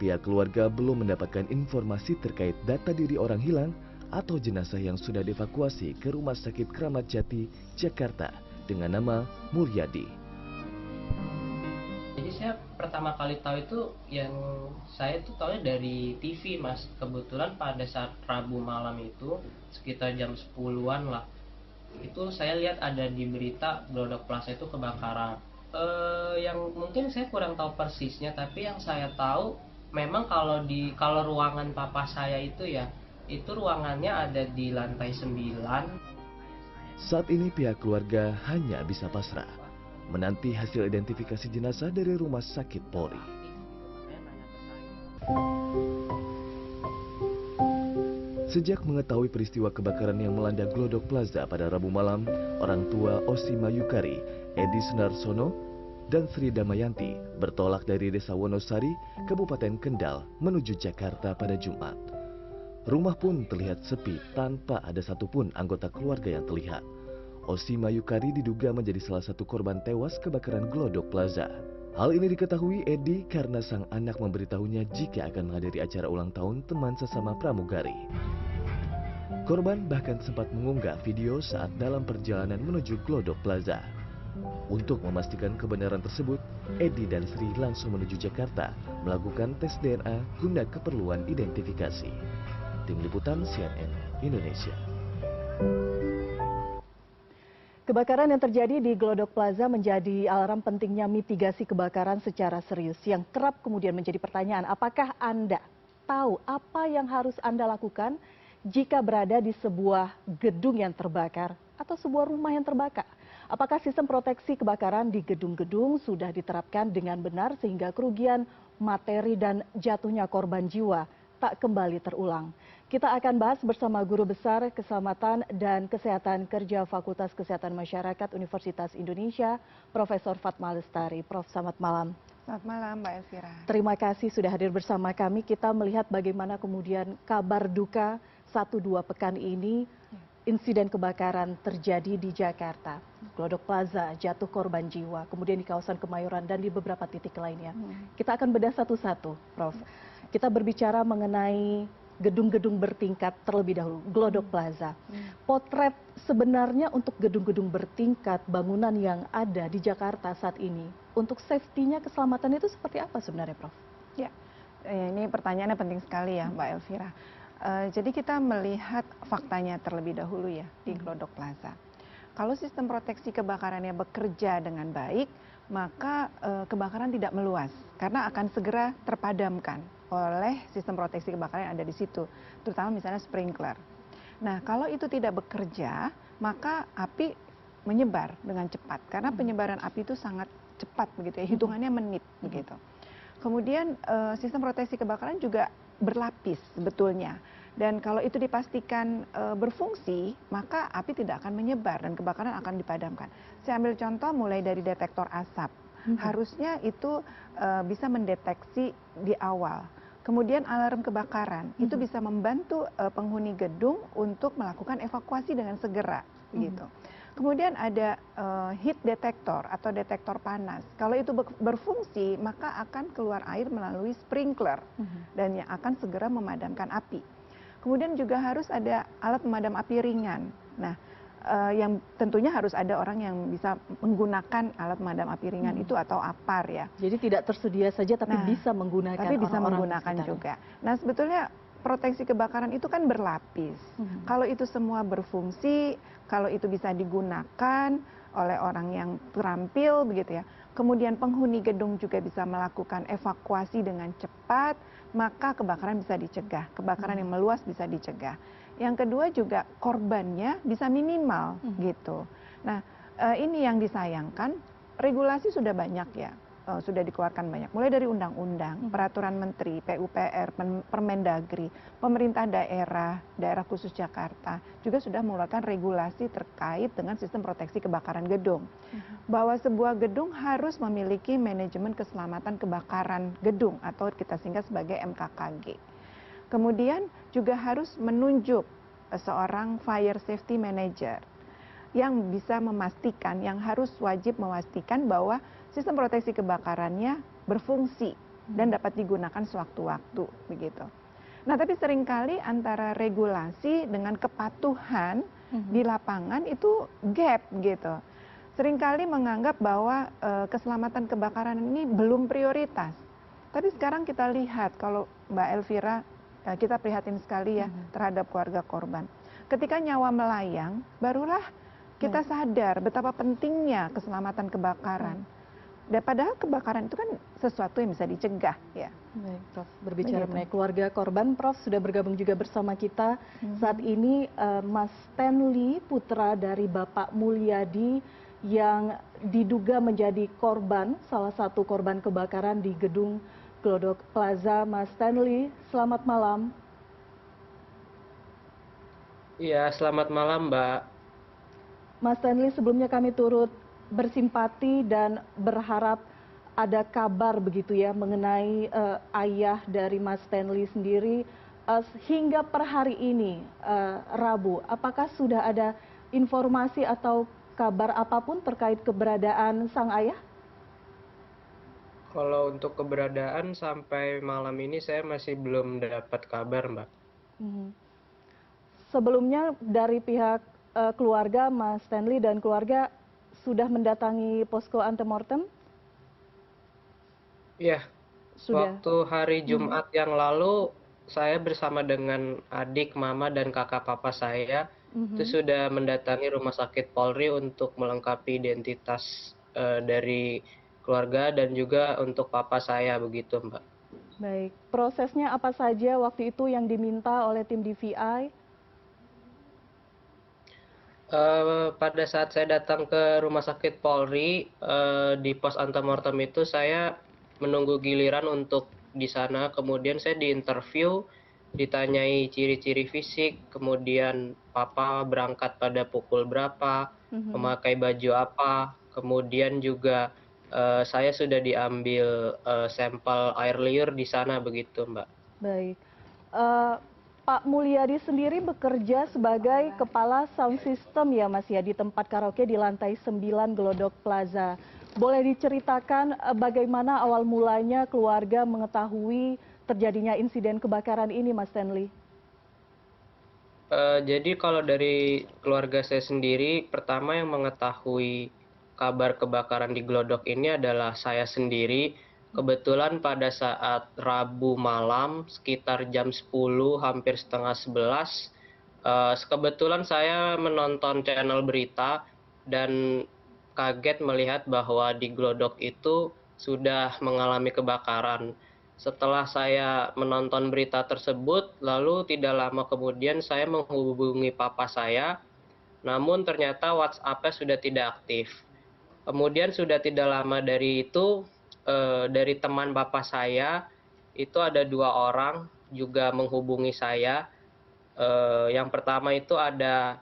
pihak keluarga belum mendapatkan informasi terkait data diri orang hilang atau jenazah yang sudah dievakuasi ke Rumah Sakit Kramat Jati, Jakarta dengan nama Mulyadi. Jadi saya pertama kali tahu itu saya itu tahunya dari TV, Mas. Kebetulan pada saat Rabu malam itu sekitar jam 10-an lah. Itu saya lihat ada di berita Glodok Plaza itu kebakaran. Yang mungkin saya kurang tahu persisnya, tapi yang saya tahu memang kalau ruangan papa saya itu itu ruangannya ada di lantai 9. Saat ini pihak keluarga hanya bisa pasrah menanti hasil identifikasi jenazah dari Rumah Sakit Polri. Sejak mengetahui peristiwa kebakaran yang melanda Glodok Plaza pada Rabu malam, orang tua Osima Yukari, Edi Sunarsono, dan Sri Damayanti bertolak dari Desa Wonosari, Kabupaten Kendal menuju Jakarta pada Jumat. Rumah pun terlihat sepi tanpa ada satupun anggota keluarga yang terlihat. Osi Mayukari diduga menjadi salah satu korban tewas kebakaran Glodok Plaza. Hal ini diketahui Edi karena sang anak memberitahunya jika akan menghadiri acara ulang tahun teman sesama pramugari. Korban bahkan sempat mengunggah video saat dalam perjalanan menuju Glodok Plaza. Untuk memastikan kebenaran tersebut, Edi dan Sri langsung menuju Jakarta melakukan tes DNA guna keperluan identifikasi. Tim Liputan CNN Indonesia. Kebakaran yang terjadi di Glodok Plaza menjadi alarm pentingnya mitigasi kebakaran secara serius yang kerap kemudian menjadi pertanyaan, apakah Anda tahu apa yang harus Anda lakukan jika berada di sebuah gedung yang terbakar atau sebuah rumah yang terbakar? Apakah sistem proteksi kebakaran di gedung-gedung sudah diterapkan dengan benar sehingga kerugian materi dan jatuhnya korban jiwa tak kembali terulang? Kita akan bahas bersama Guru Besar Keselamatan dan Kesehatan Kerja Fakultas Kesehatan Masyarakat Universitas Indonesia, Profesor Fatma Lestari. Prof, selamat malam. Selamat malam, Mbak Elvira. Terima kasih sudah hadir bersama kami. Kita melihat bagaimana kemudian kabar duka 1-2 pekan ini insiden kebakaran terjadi di Jakarta. Glodok Plaza jatuh korban jiwa, kemudian di kawasan Kemayoran dan di beberapa titik lainnya. Kita akan bedah satu-satu, Prof. Kita berbicara mengenai gedung-gedung bertingkat terlebih dahulu, Glodok Plaza. Potret sebenarnya untuk gedung-gedung bertingkat, bangunan yang ada di Jakarta saat ini, untuk safety-nya, keselamatan itu seperti apa sebenarnya, Prof? Ya, ini pertanyaannya penting sekali ya, Mbak Elvira. Jadi kita melihat faktanya terlebih dahulu ya di Glodok Plaza. Kalau sistem proteksi kebakarannya bekerja dengan baik, maka kebakaran tidak meluas karena akan segera terpadamkan oleh sistem proteksi kebakaran yang ada di situ, terutama misalnya sprinkler. Nah, kalau itu tidak bekerja, maka api menyebar dengan cepat karena penyebaran api itu sangat cepat begitu ya, hitungannya menit begitu. Kemudian sistem proteksi kebakaran juga berlapis sebetulnya. Dan kalau itu dipastikan berfungsi, maka api tidak akan menyebar dan kebakaran akan dipadamkan. Saya ambil contoh mulai dari detektor asap. Harusnya itu bisa mendeteksi di awal. Kemudian alarm kebakaran, itu bisa membantu penghuni gedung untuk melakukan evakuasi dengan segera. Gitu. Kemudian ada heat detector atau detektor panas. Kalau itu berfungsi, maka akan keluar air melalui sprinkler dan yang akan segera memadamkan api. Kemudian juga harus ada alat pemadam api ringan. Nah, yang tentunya harus ada orang yang bisa menggunakan alat pemadam api ringan itu atau APAR ya. Jadi tidak tersedia saja tapi bisa menggunakan. Tapi bisa orang-orang menggunakan sekitar. juga. Nah, sebetulnya proteksi kebakaran itu kan berlapis. Kalau itu semua berfungsi, kalau itu bisa digunakan oleh orang yang terampil begitu ya. Kemudian penghuni gedung juga bisa melakukan evakuasi dengan cepat, maka kebakaran bisa dicegah. Kebakaran yang meluas bisa dicegah. Yang kedua juga korbannya bisa minimal gitu. Nah, ini yang disayangkan, regulasi sudah banyak ya. Sudah dikeluarkan banyak, mulai dari undang-undang, peraturan menteri, PUPR, Permendagri, pemerintah daerah khusus Jakarta juga sudah mengeluarkan regulasi terkait dengan sistem proteksi kebakaran gedung. Bahwa sebuah gedung harus memiliki manajemen keselamatan kebakaran gedung atau kita singkat sebagai MKKG. Kemudian juga harus menunjuk seorang fire safety manager yang bisa memastikan, yang harus wajib memastikan bahwa sistem proteksi kebakarannya berfungsi dan dapat digunakan sewaktu-waktu begitu. Nah, tapi seringkali antara regulasi dengan kepatuhan di lapangan itu gap gitu. Seringkali menganggap bahwa keselamatan kebakaran ini belum prioritas. Tapi sekarang kita lihat kalau Mbak Elvira, kita prihatin sekali ya terhadap keluarga korban. Ketika nyawa melayang, barulah kita sadar betapa pentingnya keselamatan kebakaran. Dan padahal kebakaran itu kan sesuatu yang bisa dicegah ya. Baik, Prof. Berbicara mengenai keluarga korban, Prof sudah bergabung juga bersama kita saat ini Mas Stanley, putra dari Bapak Mulyadi yang diduga menjadi korban, salah satu korban kebakaran di gedung Glodok Plaza. Mas Stanley, selamat malam. Iya, selamat malam, Mbak. Mas Stanley, sebelumnya kami turut bersimpati dan berharap ada kabar begitu ya mengenai ayah dari Mas Stanley sendiri. hingga per hari ini, Rabu, apakah sudah ada informasi atau kabar apapun terkait keberadaan sang ayah? Kalau untuk keberadaan sampai malam ini saya masih belum dapat kabar, Mbak. Sebelumnya dari pihak keluarga Mas Stanley dan keluarga sudah mendatangi posko antemortem? Iya, waktu hari Jumat yang lalu saya bersama dengan adik, mama, dan kakak papa saya itu sudah mendatangi Rumah Sakit Polri untuk melengkapi identitas dari keluarga dan juga untuk papa saya begitu, Mbak. Baik, prosesnya apa saja waktu itu yang diminta oleh tim DVI? Pada saat saya datang ke Rumah Sakit Polri di pos antemortem itu saya menunggu giliran untuk di sana, kemudian saya diinterview, ditanyai ciri-ciri fisik, kemudian papa berangkat pada pukul berapa, memakai baju apa, kemudian juga saya sudah diambil sampel air liur di sana begitu, Mbak. Baik. Pak Mulyadi sendiri bekerja sebagai kepala sound system ya Mas ya di tempat karaoke di lantai 9 Glodok Plaza. Boleh diceritakan bagaimana awal mulanya keluarga mengetahui terjadinya insiden kebakaran ini, Mas Stanley? Jadi kalau dari keluarga saya sendiri, pertama yang mengetahui kabar kebakaran di Glodok ini adalah saya sendiri. Kebetulan pada saat Rabu malam sekitar jam 10 hampir setengah 11, kebetulan saya menonton channel berita dan kaget melihat bahwa di Glodok itu sudah mengalami kebakaran. Setelah saya menonton berita tersebut, lalu tidak lama kemudian saya menghubungi papa saya, namun ternyata WhatsApp-nya sudah tidak aktif. Kemudian sudah tidak lama dari itu, dari teman bapak saya, itu ada 2 orang juga menghubungi saya. Yang pertama itu ada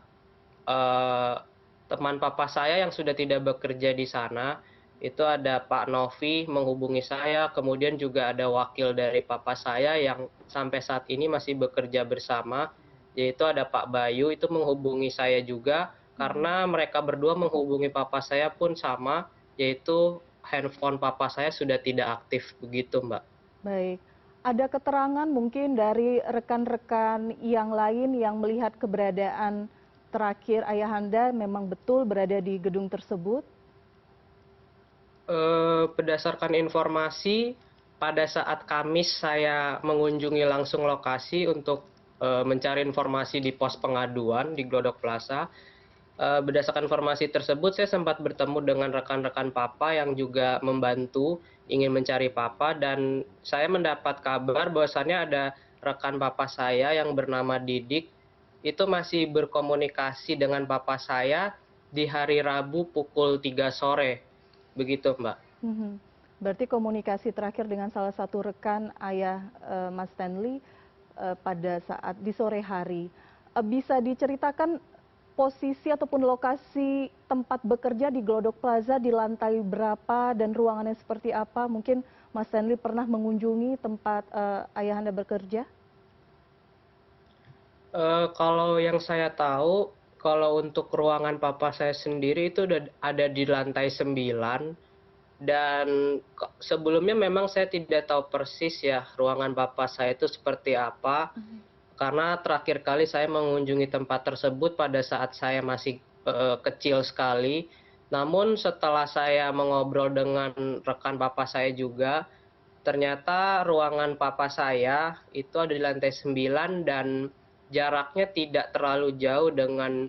teman papa saya yang sudah tidak bekerja di sana, itu ada Pak Novi menghubungi saya, kemudian juga ada wakil dari papa saya yang sampai saat ini masih bekerja bersama, yaitu ada Pak Bayu, itu menghubungi saya juga, karena mereka berdua menghubungi papa saya pun sama, yaitu handphone papa saya sudah tidak aktif begitu, Mbak. Baik, ada keterangan mungkin dari rekan-rekan yang lain yang melihat keberadaan terakhir ayahanda memang betul berada di gedung tersebut? Berdasarkan informasi, pada saat Kamis saya mengunjungi langsung lokasi untuk mencari informasi di pos pengaduan di Glodok Plaza. Berdasarkan informasi tersebut, saya sempat bertemu dengan rekan-rekan papa yang juga membantu ingin mencari papa, dan saya mendapat kabar bahwasannya ada rekan papa saya yang bernama Didik, itu masih berkomunikasi dengan papa saya di hari Rabu pukul 3 sore. Begitu, Mbak. Berarti komunikasi terakhir dengan salah satu rekan ayah Mas Stanley pada saat di sore hari. Bisa diceritakan posisi ataupun lokasi tempat bekerja di Glodok Plaza di lantai berapa dan ruangannya seperti apa? Mungkin Mas Stanley pernah mengunjungi tempat ayahanda bekerja? Kalau yang saya tahu, kalau untuk ruangan papa saya sendiri itu ada di lantai 9, dan sebelumnya memang saya tidak tahu persis ya ruangan papa saya itu seperti apa. Karena terakhir kali saya mengunjungi tempat tersebut pada saat saya masih kecil sekali. Namun setelah saya mengobrol dengan rekan papa saya juga, ternyata ruangan papa saya itu ada di lantai 9 dan jaraknya tidak terlalu jauh dengan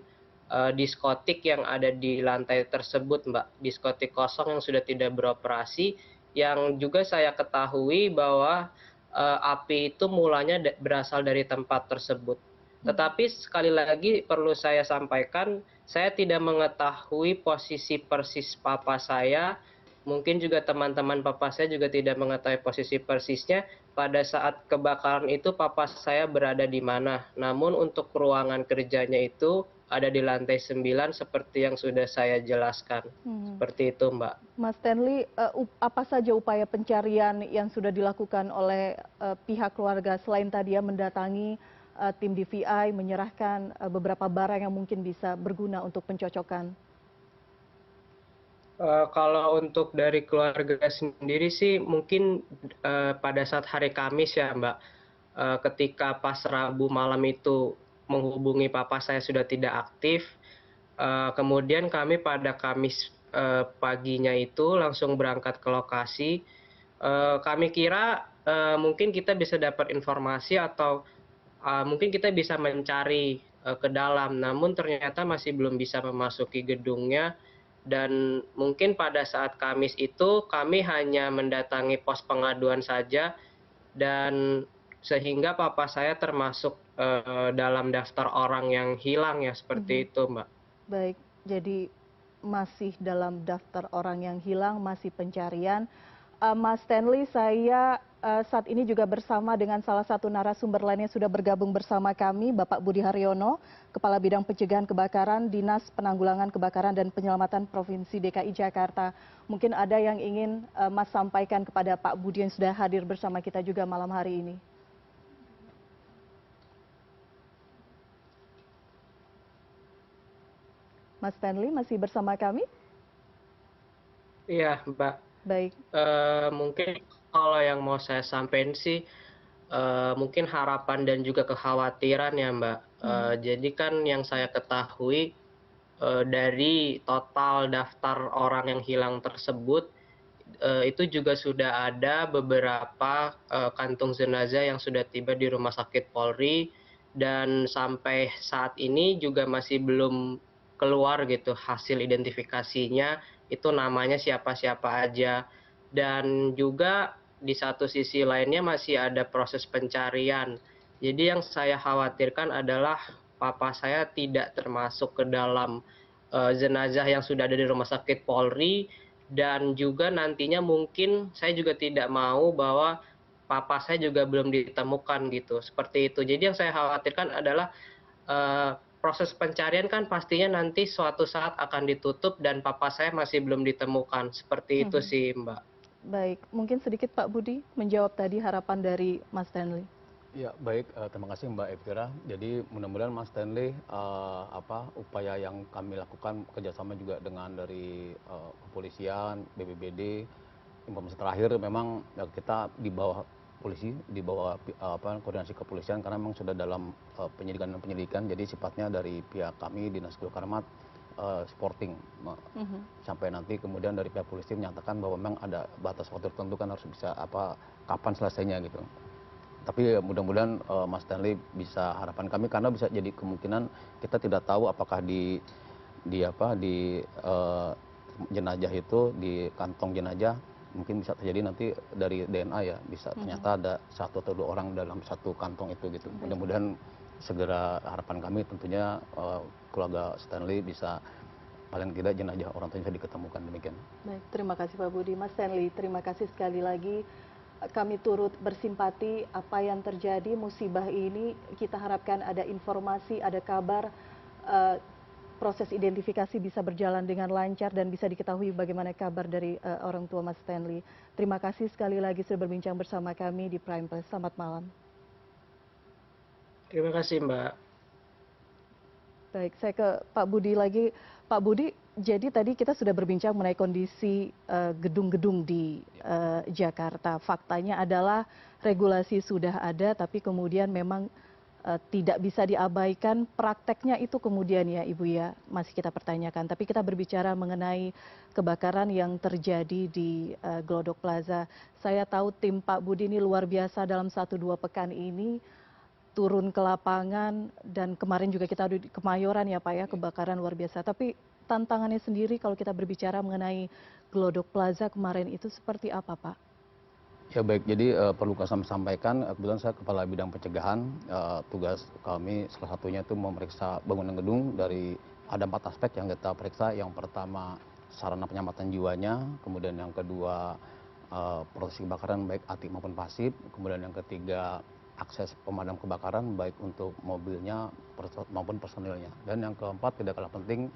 diskotik yang ada di lantai tersebut, Mbak. Diskotik kosong yang sudah tidak beroperasi, yang juga saya ketahui bahwa api itu mulanya berasal dari tempat tersebut. Tetapi sekali lagi perlu saya sampaikan, saya tidak mengetahui posisi persis papa saya. Mungkin juga teman-teman papa saya juga tidak mengetahui posisi persisnya pada saat kebakaran itu papa saya berada di mana. Namun untuk ruangan kerjanya itu ada di lantai 9 seperti yang sudah saya jelaskan. Seperti itu, Mbak. Mas Stanley, apa saja upaya pencarian yang sudah dilakukan oleh pihak keluarga selain tadi ya mendatangi tim DVI, menyerahkan beberapa barang yang mungkin bisa berguna untuk pencocokan? Kalau untuk dari keluarga sendiri sih mungkin pada saat hari Kamis ya Mbak, ketika pas Rabu malam itu menghubungi papa saya sudah tidak aktif, kemudian kami pada Kamis paginya itu langsung berangkat ke lokasi. Kami kira mungkin kita bisa dapat informasi atau mungkin kita bisa mencari ke dalam, namun ternyata masih belum bisa memasuki gedungnya. Dan mungkin pada saat Kamis itu kami hanya mendatangi pos pengaduan saja, dan sehingga papa saya termasuk dalam daftar orang yang hilang ya, seperti itu Mbak. Baik, jadi masih dalam daftar orang yang hilang, masih pencarian. Mas Stanley, saya saat ini juga bersama dengan salah satu narasumber lainnya sudah bergabung bersama kami, Bapak Budi Haryono, Kepala Bidang Pencegahan Kebakaran, Dinas Penanggulangan Kebakaran dan Penyelamatan Provinsi DKI Jakarta. Mungkin ada yang ingin Mas sampaikan kepada Pak Budi yang sudah hadir bersama kita juga malam hari ini. Mas Stanley masih bersama kami? Iya, Mbak. Baik. Mungkin kalau yang mau saya sampaikan sih mungkin harapan dan juga kekhawatiran ya Mbak. Jadi kan yang saya ketahui dari total daftar orang yang hilang tersebut itu juga sudah ada beberapa kantung jenazah yang sudah tiba di Rumah Sakit Polri, dan sampai saat ini juga masih belum keluar gitu hasil identifikasinya, itu namanya siapa-siapa aja. Dan juga di satu sisi lainnya masih ada proses pencarian. Jadi yang saya khawatirkan adalah papa saya tidak termasuk ke dalam jenazah yang sudah ada di Rumah Sakit Polri, dan juga nantinya mungkin saya juga tidak mau bahwa papa saya juga belum ditemukan gitu, seperti itu. Jadi yang saya khawatirkan adalah proses pencarian kan pastinya nanti suatu saat akan ditutup dan papa saya masih belum ditemukan, seperti itu sih Mbak. Baik, mungkin sedikit Pak Budi menjawab tadi harapan dari Mas Stanley. Ya baik, terima kasih Mbak Evira. Jadi mudah-mudahan Mas Stanley upaya yang kami lakukan kerjasama juga dengan dari kepolisian, BPBD, informasi terakhir memang kita di bawah polisi, di bawah koordinasi kepolisian, karena memang sudah dalam penyelidikan, jadi sifatnya dari pihak kami Dinas Gulkarmat supporting sampai nanti kemudian dari pihak polisi menyatakan bahwa memang ada batas waktu tertentu kan harus bisa kapan selesainya gitu. Tapi mudah-mudahan Mas Stanley bisa, harapan kami karena bisa jadi kemungkinan kita tidak tahu apakah di jenazah itu, di kantong jenazah mungkin bisa terjadi nanti dari DNA ya, bisa ternyata ada satu atau dua orang dalam satu kantong itu gitu. Mudah-mudahan segera, harapan kami tentunya keluarga Stanley bisa paling tidak jenazah orang tuanya bisa diketemukan, demikian. Baik, terima kasih Pak Budi. Mas Stanley, terima kasih sekali lagi. Kami turut bersimpati apa yang terjadi, musibah ini. Kita harapkan ada informasi, ada kabar, proses identifikasi bisa berjalan dengan lancar dan bisa diketahui bagaimana kabar dari orang tua Mas Stanley. Terima kasih sekali lagi sudah berbincang bersama kami di Prime Plus. Selamat malam. Terima kasih Mbak. Baik, saya ke Pak Budi lagi. Pak Budi, jadi tadi kita sudah berbincang mengenai kondisi gedung-gedung di Jakarta. Faktanya adalah regulasi sudah ada, tapi kemudian memang tidak bisa diabaikan. Prakteknya itu kemudian ya Ibu ya, masih kita pertanyakan. Tapi kita berbicara mengenai kebakaran yang terjadi di Glodok Plaza. Saya tahu tim Pak Budi ini luar biasa dalam 1-2 pekan ini turun ke lapangan, dan kemarin juga kita ada di Kemayoran ya Pak ya, kebakaran luar biasa. Tapi tantangannya sendiri kalau kita berbicara mengenai Glodok Plaza kemarin itu seperti apa Pak? Ya baik, jadi perlu kami sampaikan, kebetulan saya Kepala Bidang Pencegahan, tugas kami salah satunya itu memeriksa bangunan gedung dari ada 4 aspek yang kita periksa. Yang pertama sarana penyelamatan jiwanya, kemudian yang kedua proses kebakaran baik aktif maupun pasif, kemudian yang ketiga akses pemadam kebakaran baik untuk mobilnya maupun personilnya. Dan yang keempat tidak kalah penting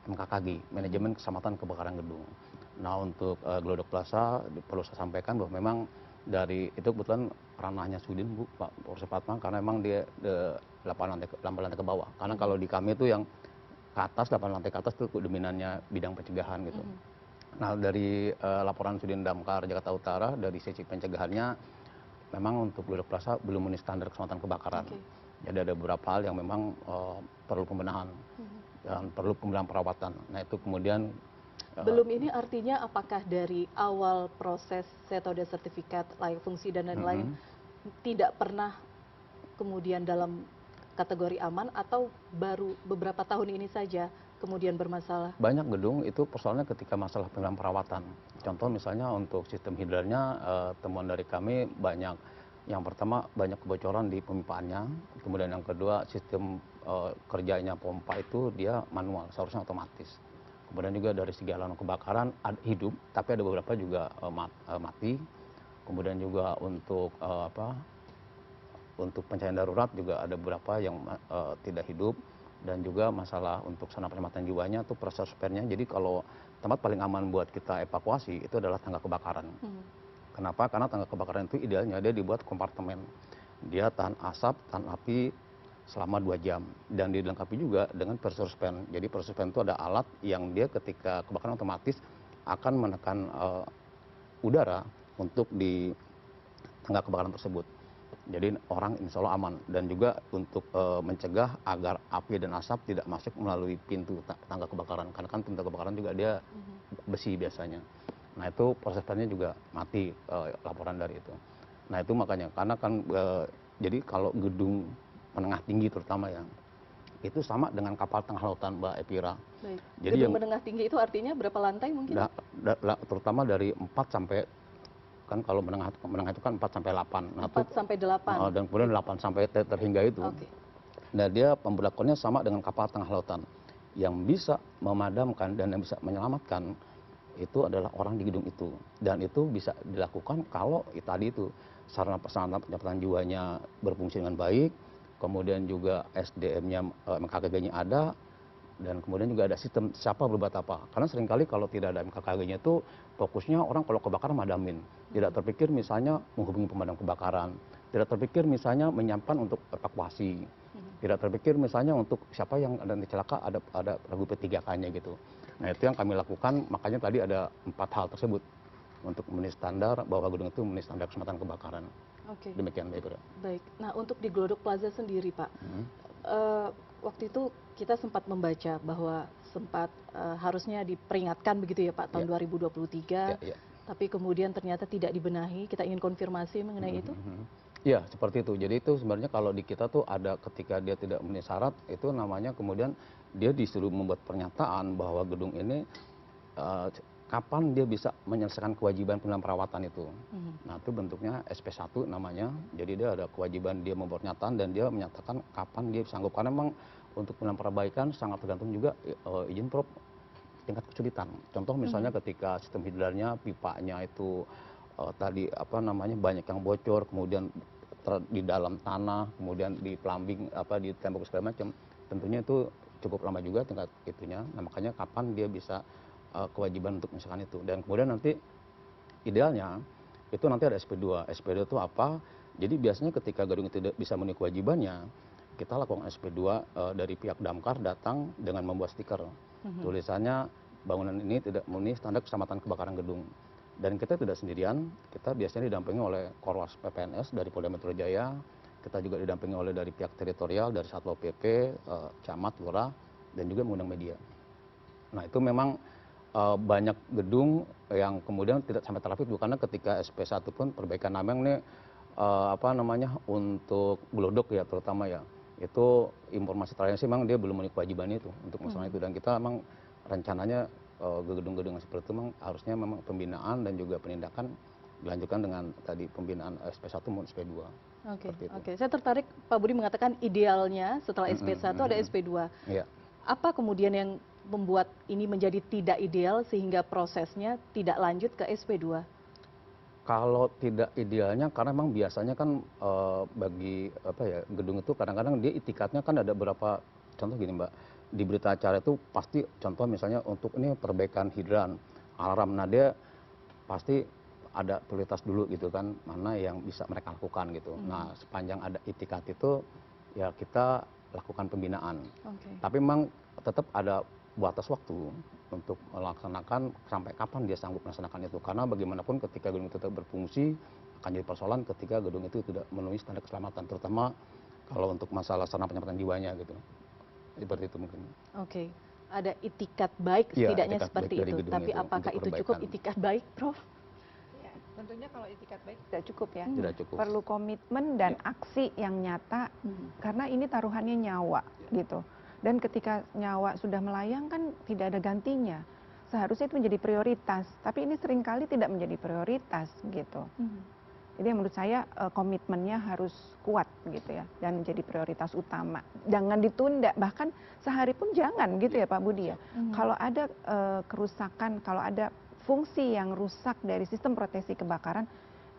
MKKG, manajemen keselamatan kebakaran gedung. Nah untuk Glodok Plaza perlu saya sampaikan bahwa memang dari itu kebetulan ranahnya Sudin Bu Pak Polres Patma, karena memang dia 8 lantai ke bawah. Karena kalau di kami itu yang ke atas 8 lantai ke atas itu dominannya bidang pencegahan gitu. Nah dari laporan Sudin Damkar Jakarta Utara dari sisi pencegahannya memang untuk Glodok Plaza belum memenuhi standar keselamatan kebakaran. Jadi ada beberapa hal yang memang perlu pembenahan dan perlu pembenahan perawatan. Nah itu kemudian belum ini artinya apakah dari awal proses metode sertifikat layak fungsi dan lain-lain tidak pernah kemudian dalam kategori aman atau baru beberapa tahun ini saja kemudian bermasalah? Banyak gedung itu persoalannya ketika masalah pembenahan perawatan. Contoh misalnya untuk sistem hidrannya temuan dari kami banyak. Yang pertama banyak kebocoran di pemipaannya, kemudian yang kedua sistem kerjanya pompa itu dia manual, seharusnya otomatis. Kemudian juga dari segi alarm kebakaran hidup, tapi ada beberapa juga mati. Kemudian juga untuk untuk pencahayaan darurat juga ada beberapa yang tidak hidup. Dan juga masalah untuk sarana penyelamatan jiwanya itu proses spare-nya. Jadi kalau tempat paling aman buat kita evakuasi itu adalah tangga kebakaran. Kenapa? Karena tangga kebakaran itu idealnya dia dibuat kompartemen. Dia tahan asap, tahan api selama 2 jam. Dan dilengkapi juga dengan pressure span. Jadi pressure span itu ada alat yang dia ketika kebakaran otomatis akan menekan udara untuk di tangga kebakaran tersebut. Jadi orang insya Allah aman. Dan juga untuk mencegah agar api dan asap tidak masuk melalui pintu tangga kebakaran. Karena kan pintu kebakaran juga dia besi biasanya. Nah itu proses spannya juga mati laporan dari itu. Nah itu makanya karena kan jadi kalau gedung menengah tinggi terutama ya itu sama dengan kapal tengah lautan Mbak Epira. Baik. Jadi gedung yang menengah tinggi itu artinya berapa lantai mungkin? Terutama dari 4 sampai kan kalau menengah itu kan 4 sampai 8. Nah, 4 sampai 8. Dan kemudian 8 sampai terhingga itu. Nah dia pemberlakuannya sama dengan kapal tengah lautan yang bisa memadamkan dan yang bisa menyelamatkan itu adalah orang di gedung itu. Dan itu bisa dilakukan kalau tadi itu sarana penyelamatan jiwanya berfungsi dengan baik, kemudian juga SDM-nya, MKKG-nya ada, dan kemudian juga ada sistem siapa berbuat apa. Karena seringkali kalau tidak ada MKKG-nya itu fokusnya orang kalau kebakaran madamin. Tidak terpikir misalnya menghubungi pemadam kebakaran, tidak terpikir misalnya menyiapkan untuk evakuasi, tidak terpikir misalnya untuk siapa yang ada celaka ada regu P3K-nya gitu. Nah itu yang kami lakukan, makanya tadi ada 4 hal tersebut untuk memenuhi standar bahwa gedung itu memenuhi standar keselamatan kebakaran. Demikian Mbak. Baik. Nah untuk di Glodok Plaza sendiri Pak, waktu itu kita sempat membaca bahwa sempat harusnya diperingatkan begitu ya Pak tahun 2023, tapi kemudian ternyata tidak dibenahi. Kita ingin konfirmasi mengenai itu. Ya seperti itu. Jadi itu sebenarnya kalau di kita tuh ada ketika dia tidak memenuhi syarat itu namanya kemudian dia disuruh membuat pernyataan bahwa gedung ini kapan dia bisa menyelesaikan kewajiban pembenahan perawatan itu. Nah itu bentuknya SP1 namanya. Jadi dia ada kewajiban dia membuat pernyataan dan dia menyatakan kapan dia sanggup. Karena memang untuk pembenahan perbaikan sangat tergantung juga izin prop tingkat kesulitan. Contoh misalnya ketika sistem hidrannya pipanya itu tadi banyak yang bocor, kemudian di dalam tanah, kemudian di plumbing di tembok segala macam. Tentunya itu cukup lama juga tingkat itunya. Nah makanya kapan dia bisa kewajiban untuk misalkan itu. Dan kemudian nanti idealnya itu nanti ada SP2. SP2 itu apa? Jadi biasanya ketika gedung itu tidak bisa memenuhi kewajibannya, kita lakukan SP2 dari pihak Damkar datang dengan membuat stiker. Tulisannya bangunan ini tidak memenuhi standar keselamatan kebakaran gedung. Dan kita tidak sendirian, kita biasanya didampingi oleh Korwas PPNS dari Polda Metro Jaya, kita juga didampingi oleh dari pihak teritorial, dari Satpol PP, Camat, Lurah, dan juga mengundang media. Nah itu memang banyak gedung yang kemudian tidak sampai terapit, karena ketika SP1 pun perbaikan nameng nih untuk Glodok ya terutama ya, itu informasi terakhir sih memang dia belum memenuhi kewajiban itu untuk masalah itu. Dan kita memang rencananya gedung-gedung seperti itu memang harusnya memang pembinaan dan juga penindakan dilanjutkan dengan tadi pembinaan SP1 maupun SP2. Oke. Saya tertarik Pak Budi mengatakan idealnya setelah SP1 ada SP2. Apa kemudian yang membuat ini menjadi tidak ideal sehingga prosesnya tidak lanjut ke SP2? Kalau tidak idealnya, karena memang biasanya kan bagi apa ya, gedung itu kadang-kadang dia itikatnya kan ada beberapa, contoh gini Mbak, di berita acara itu pasti contoh misalnya untuk ini perbaikan hidran, alarm, nah dia pasti ada prioritas dulu gitu kan, mana yang bisa mereka lakukan gitu. Nah sepanjang ada itikat itu ya kita lakukan pembinaan. Tapi memang tetap ada batas waktu untuk melaksanakan sampai kapan dia sanggup melaksanakan itu. Karena bagaimanapun ketika gedung itu tetap berfungsi, akan jadi persoalan ketika gedung itu tidak memenuhi standar keselamatan, terutama kalau untuk masalah sarana penyelamatan jiwanya gitu. Seperti itu mungkin. Oke, ada itikat baik Ya, setidaknya itikat seperti baik dari itu. gedung Tapi itu apakah untuk itu cukup perbaikan. itikat baik, Prof? Ya, tentunya kalau itikat baik tidak cukup ya. Tidak cukup. Perlu komitmen dan aksi yang nyata, karena ini taruhannya nyawa gitu. Dan ketika nyawa sudah melayang kan tidak ada gantinya. Seharusnya itu menjadi prioritas, tapi ini seringkali tidak menjadi prioritas gitu. Jadi menurut saya komitmennya harus kuat gitu ya, dan menjadi prioritas utama. Jangan ditunda, bahkan sehari pun jangan gitu ya Pak Budi ya. Kalau ada kerusakan, kalau ada fungsi yang rusak dari sistem proteksi kebakaran,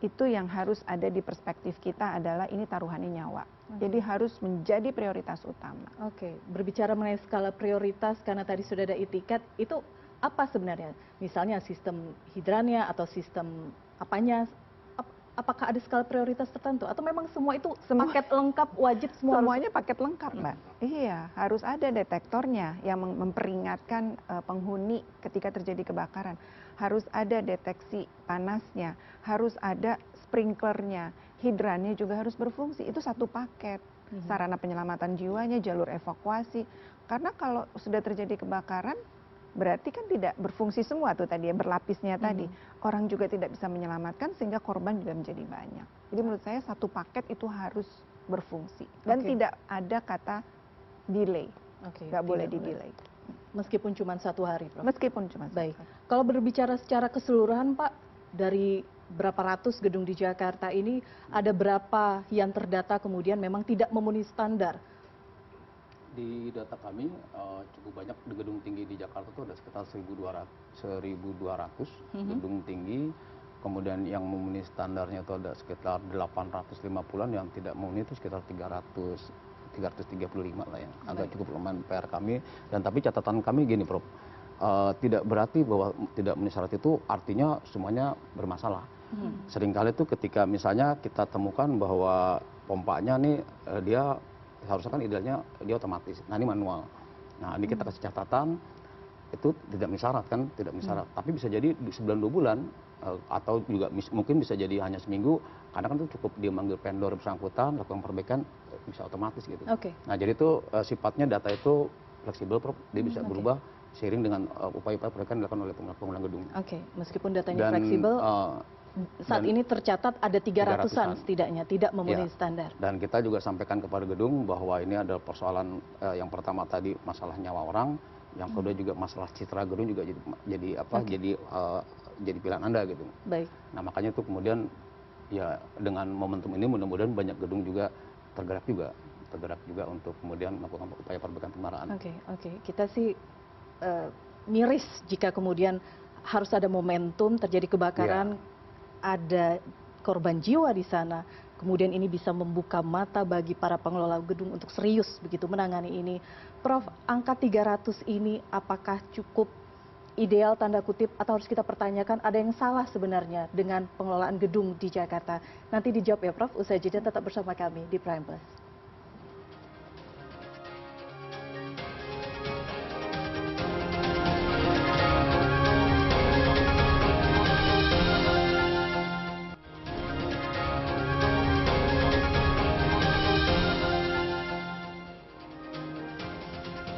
itu yang harus ada di perspektif kita adalah ini taruhannya nyawa. Jadi harus menjadi prioritas utama. Oke, berbicara mengenai skala prioritas karena tadi sudah ada itikat, itu apa sebenarnya? Misalnya sistem hidrannya atau sistem apanya? Apakah ada skala prioritas tertentu atau memang semua itu paket lengkap wajib semua? Semuanya paket lengkap Mbak. Iya, harus ada detektornya yang memperingatkan penghuni ketika terjadi kebakaran. Harus ada deteksi panasnya, harus ada sprinklernya, hidrannya juga harus berfungsi. Itu satu paket. Sarana penyelamatan jiwanya, jalur evakuasi. Karena kalau sudah terjadi kebakaran, berarti kan tidak berfungsi semua tuh tadi ya, berlapisnya tadi. Orang juga tidak bisa menyelamatkan sehingga korban juga menjadi banyak. Jadi menurut saya satu paket itu harus berfungsi. Dan tidak ada kata delay. Nggak boleh di-delay. Meskipun cuma 1 hari, Prof? Meskipun cuma 1 hari. Kalau berbicara secara keseluruhan Pak, dari berapa ratus gedung di Jakarta ini, ada berapa yang terdata kemudian memang tidak memenuhi standar? Di data kami cukup banyak di gedung tinggi di Jakarta itu ada sekitar 1.200 gedung tinggi, kemudian yang memenuhi standarnya itu ada sekitar 850-an, yang tidak memenuhi itu sekitar 335 lah yang agak cukup lumayan PR kami. Dan tapi catatan kami gini Prof, tidak berarti bahwa tidak memenuhi syarat itu artinya semuanya bermasalah. Seringkali itu ketika misalnya kita temukan bahwa pompanya nih dia harusnya kan idealnya dia otomatis, nah ini manual. Nah ini kita kasih catatan, itu tidak memenuhi syarat kan, tidak memenuhi syarat. Tapi bisa jadi sebulan 2 bulan, atau juga mungkin bisa jadi hanya seminggu, karena kan itu cukup dia manggil vendor bersangkutan, lakukan perbaikan, bisa otomatis gitu. Nah jadi itu sifatnya data itu fleksibel Prof, dia bisa berubah seiring dengan upaya-upaya perbaikan dilakukan oleh pengelola gedung. Meskipun datanya fleksibel, saat ini tercatat ada 300-an setidaknya tidak memenuhi standar. Dan kita juga sampaikan kepada gedung bahwa ini adalah persoalan yang pertama tadi masalah nyawa orang, yang kedua juga masalah citra gedung juga jadi jadi pilihan Anda gitu. Nah makanya itu kemudian ya dengan momentum ini mudah-mudahan banyak gedung juga tergerak juga untuk kemudian melakukan upaya perbaikan pemeliharaan. Kita sih miris jika kemudian harus ada momentum terjadi kebakaran. Ada korban jiwa di sana, kemudian ini bisa membuka mata bagi para pengelola gedung untuk serius begitu menangani ini. Prof, angka 300 ini apakah cukup ideal tanda kutip atau harus kita pertanyakan ada yang salah sebenarnya dengan pengelolaan gedung di Jakarta? Nanti dijawab ya Prof, usai jeda tetap bersama kami di Prime Plus.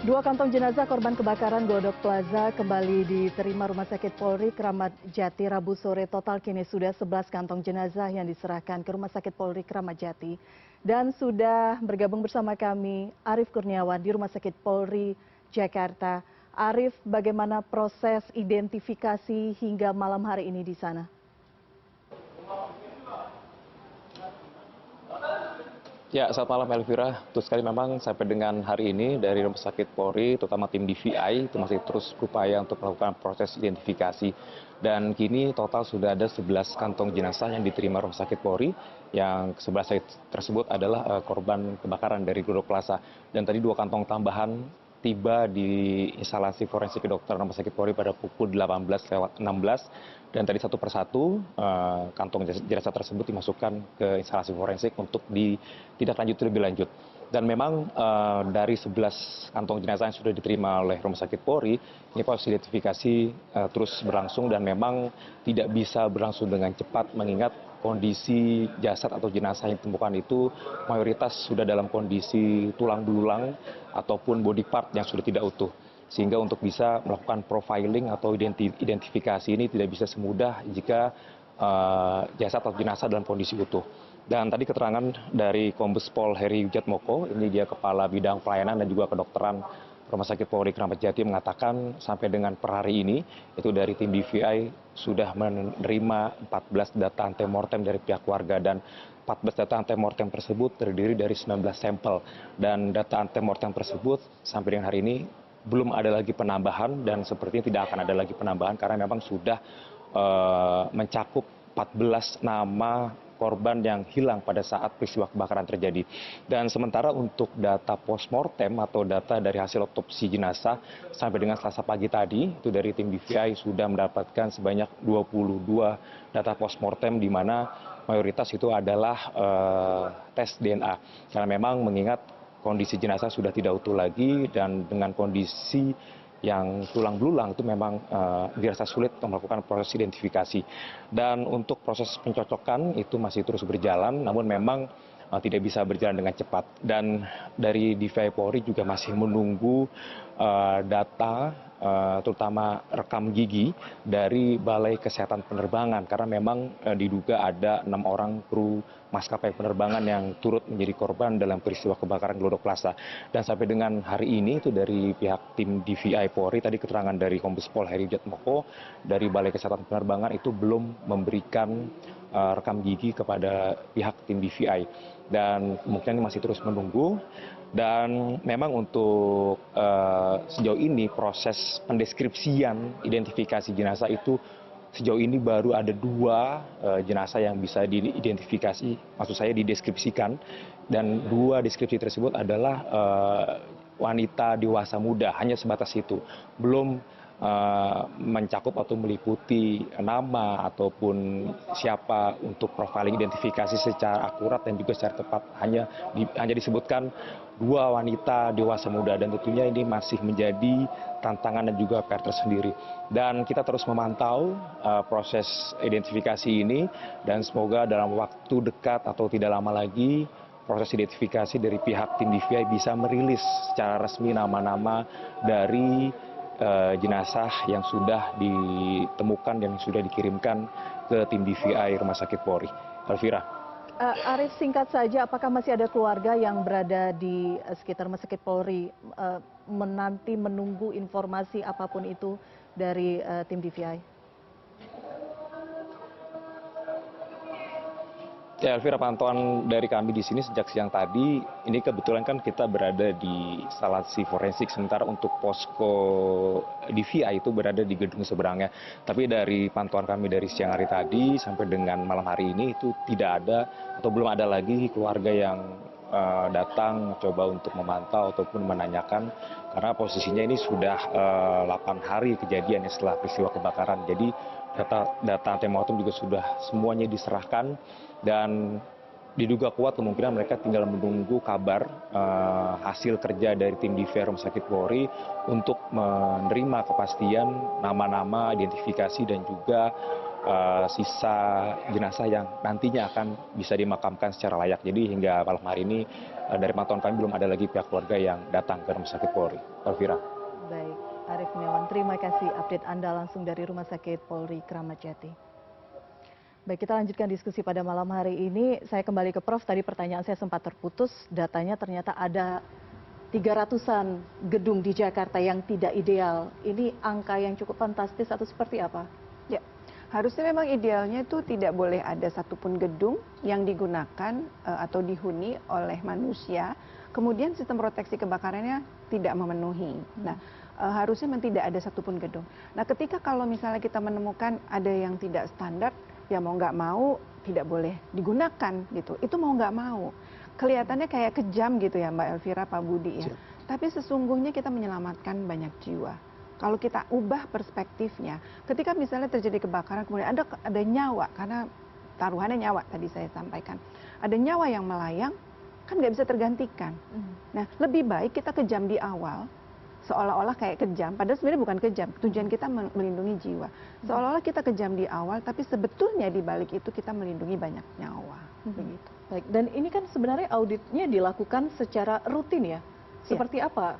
Dua kantong jenazah korban kebakaran Glodok Plaza kembali diterima Rumah Sakit Polri Kramat Jati Rabu sore. Total kini sudah 11 kantong jenazah yang diserahkan ke Rumah Sakit Polri Kramat Jati. Dan sudah bergabung bersama kami Arief Kurniawan di Rumah Sakit Polri Jakarta. Arief, bagaimana proses identifikasi hingga malam hari ini di sana? Ya, selamat malam Elvira. Betul sekali memang sampai dengan hari ini dari Rumah Sakit Polri, terutama tim DVI, itu masih terus berupaya untuk melakukan proses identifikasi. Dan kini total sudah ada 11 kantong jenazah yang diterima Rumah Sakit Polri, yang 11 tersebut adalah korban kebakaran dari Glodok Plaza. Dan tadi 2 kantong tambahan tiba di instalasi forensik kedokteran Rumah Sakit Polri pada pukul 18:16. Dan tadi satu persatu kantong jenazah tersebut dimasukkan ke instalasi forensik untuk ditindaklanjuti lebih lanjut. Dan memang dari 11 kantong jenazah yang sudah diterima oleh Rumah Sakit Polri, ini proses identifikasi terus berlangsung dan memang tidak bisa berlangsung dengan cepat mengingat kondisi jasad atau jenazah yang ditemukan itu mayoritas sudah dalam kondisi tulang belulang ataupun body part yang sudah tidak utuh. Sehingga untuk bisa melakukan profiling atau identifikasi ini tidak bisa semudah jika jasad atau jenazah dalam kondisi utuh. Dan tadi keterangan dari Kombes Pol Heri Widiatmoko, ini dia Kepala Bidang Pelayanan dan juga Kedokteran Rumah Sakit Polri Kramat Jati, mengatakan sampai dengan per hari ini itu dari tim DVI sudah menerima 14 data antemortem dari pihak warga, dan 14 data antemortem tersebut terdiri dari 19 sampel, dan data antemortem tersebut sampai dengan hari ini belum ada lagi penambahan dan sepertinya tidak akan ada lagi penambahan karena memang sudah mencakup 14 nama korban yang hilang pada saat peristiwa kebakaran terjadi. Dan sementara untuk data postmortem atau data dari hasil otopsi jenazah sampai dengan Selasa pagi tadi, itu dari tim DVI sudah mendapatkan sebanyak 22 data postmortem di mana mayoritas itu adalah tes DNA. Karena memang mengingat kondisi jenazah sudah tidak utuh lagi dan dengan kondisi yang tulang belulang itu memang dirasa sulit untuk melakukan proses identifikasi. Dan untuk proses pencocokan itu masih terus berjalan, namun memang tidak bisa berjalan dengan cepat. Dan dari DVI Polri juga masih menunggu data terutama rekam gigi dari Balai Kesehatan Penerbangan karena memang diduga ada 6 orang kru maskapai penerbangan yang turut menjadi korban dalam peristiwa kebakaran Glodok Plaza. Dan sampai dengan hari ini itu dari pihak tim DVI Polri, tadi keterangan dari Kombes Pol Heri Widiatmoko dari Balai Kesehatan Penerbangan itu belum memberikan rekam gigi kepada pihak tim DVI. Dan kemungkinan masih terus menunggu. Dan memang untuk sejauh ini proses pendeskripsian identifikasi jenazah itu sejauh ini baru ada 2 jenazah yang bisa diidentifikasi, maksud saya dideskripsikan, dan 2 deskripsi tersebut adalah wanita dewasa muda, hanya sebatas itu, belum mencakup atau meliputi nama ataupun siapa untuk profiling identifikasi secara akurat dan juga secara tepat, hanya disebutkan 2 wanita dewasa muda, dan tentunya ini masih menjadi tantangan dan juga PR tersendiri. Dan kita terus memantau proses identifikasi ini dan semoga dalam waktu dekat atau tidak lama lagi proses identifikasi dari pihak tim DVI bisa merilis secara resmi nama-nama dari jenazah yang sudah ditemukan dan sudah dikirimkan ke tim DVI Rumah Sakit Polri. Elvira. Arif, singkat saja, apakah masih ada keluarga yang berada di sekitar Rumah Sakit Polri menanti menunggu informasi apapun itu dari tim DVI? Ya, Elvira, pantauan dari kami di sini sejak siang tadi, ini kebetulan kan kita berada di instalasi forensik, sementara untuk posko DVI itu berada di gedung seberangnya. Tapi dari pantauan kami dari siang hari tadi sampai dengan malam hari ini itu tidak ada atau belum ada lagi keluarga yang datang mencoba untuk memantau ataupun menanyakan, karena posisinya ini sudah 8 hari kejadian setelah peristiwa kebakaran. Jadi data antemortem juga sudah semuanya diserahkan dan diduga kuat kemungkinan mereka tinggal menunggu kabar hasil kerja dari tim DVI Rumah Sakit Polri untuk menerima kepastian nama-nama, identifikasi dan juga sisa jenazah yang nantinya akan bisa dimakamkan secara layak. Jadi hingga malam hari ini dari pantauan kami belum ada lagi pihak keluarga yang datang ke Rumah Sakit Polri. Elvira. Baik, Arif Mewan, terima kasih update Anda langsung dari Rumah Sakit Polri Kramat Jati. Baik, kita lanjutkan diskusi pada malam hari ini. Saya kembali ke Prof, tadi pertanyaan saya sempat terputus. Datanya ternyata ada 300-an gedung di Jakarta yang tidak ideal. Ini angka yang cukup fantastis atau seperti apa? Ya, Harusnya memang idealnya itu tidak boleh ada satupun gedung yang digunakan atau dihuni oleh manusia, kemudian sistem proteksi kebakarannya tidak memenuhi. Nah, harusnya memang tidak ada satupun gedung. Nah, ketika kalau misalnya kita menemukan ada yang tidak standar, ya mau nggak mau tidak boleh digunakan gitu. Itu mau nggak mau. Kelihatannya kayak kejam gitu ya Mbak Elvira, Pak Budi ya. Tapi sesungguhnya kita menyelamatkan banyak jiwa. Kalau kita ubah perspektifnya, ketika misalnya terjadi kebakaran, kemudian ada nyawa, karena taruhannya nyawa tadi saya sampaikan, ada nyawa yang melayang, kan nggak bisa tergantikan. Nah, lebih baik kita kejam di awal, seolah-olah kayak kejam, padahal sebenarnya bukan kejam. Tujuan kita melindungi jiwa. Seolah-olah kita kejam di awal, tapi sebetulnya di balik itu kita melindungi banyak nyawa. Begitu. Baik, dan ini kan sebenarnya auditnya dilakukan secara rutin ya. Seperti apa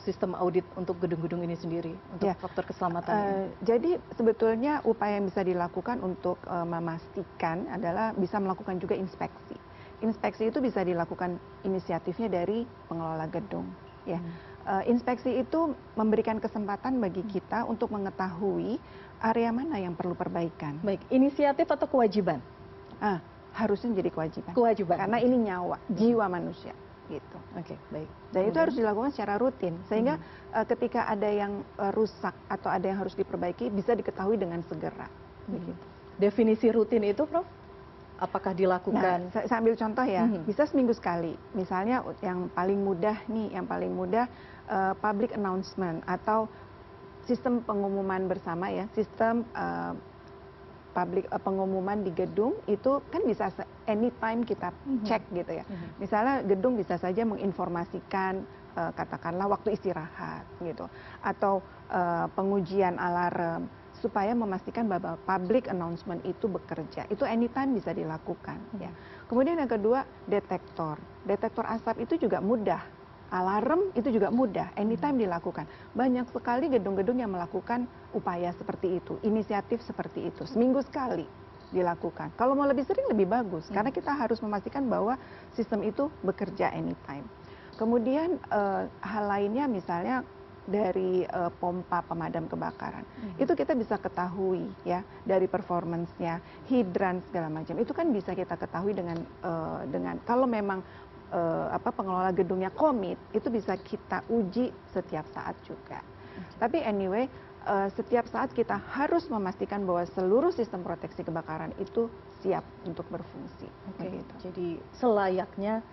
sistem audit untuk gedung-gedung ini sendiri, untuk faktor keselamatan ini? Jadi sebetulnya upaya yang bisa dilakukan untuk memastikan adalah bisa melakukan juga inspeksi. Inspeksi itu bisa dilakukan inisiatifnya dari pengelola gedung. Ya, inspeksi itu memberikan kesempatan bagi kita untuk mengetahui area mana yang perlu perbaikan. Baik, inisiatif atau kewajiban? Harusnya menjadi kewajiban. Kewajiban. Karena ini nyawa, jiwa manusia. Gitu. Oke, baik. Dan itu harus dilakukan secara rutin, sehingga ketika ada yang rusak atau ada yang harus diperbaiki bisa diketahui dengan segera. Begitu. Definisi rutin itu, Prof? Apakah dilakukan? Nah, saya ambil contoh ya, bisa seminggu sekali. Misalnya yang paling mudah nih, public announcement atau sistem pengumuman bersama ya, sistem public pengumuman di gedung itu kan bisa anytime kita cek gitu ya. Misalnya gedung bisa saja menginformasikan katakanlah waktu istirahat gitu, atau pengujian alarm supaya memastikan bahwa public announcement itu bekerja. Itu anytime bisa dilakukan ya. Kemudian yang kedua, detektor asap itu juga mudah. Alarm itu juga mudah, anytime dilakukan. Banyak sekali gedung-gedung yang melakukan upaya seperti itu, inisiatif seperti itu. Seminggu sekali dilakukan. Kalau mau lebih sering lebih bagus, karena kita harus memastikan bahwa sistem itu bekerja anytime. Kemudian hal lainnya misalnya dari pompa pemadam kebakaran. Itu kita bisa ketahui ya dari performance-nya, hidran segala macam. Itu kan bisa kita ketahui dengan kalau memang pengelola gedungnya komit, itu bisa kita uji setiap saat juga. Tapi anyway, setiap saat kita harus memastikan bahwa seluruh sistem proteksi kebakaran itu siap untuk berfungsi. Jadi selayaknya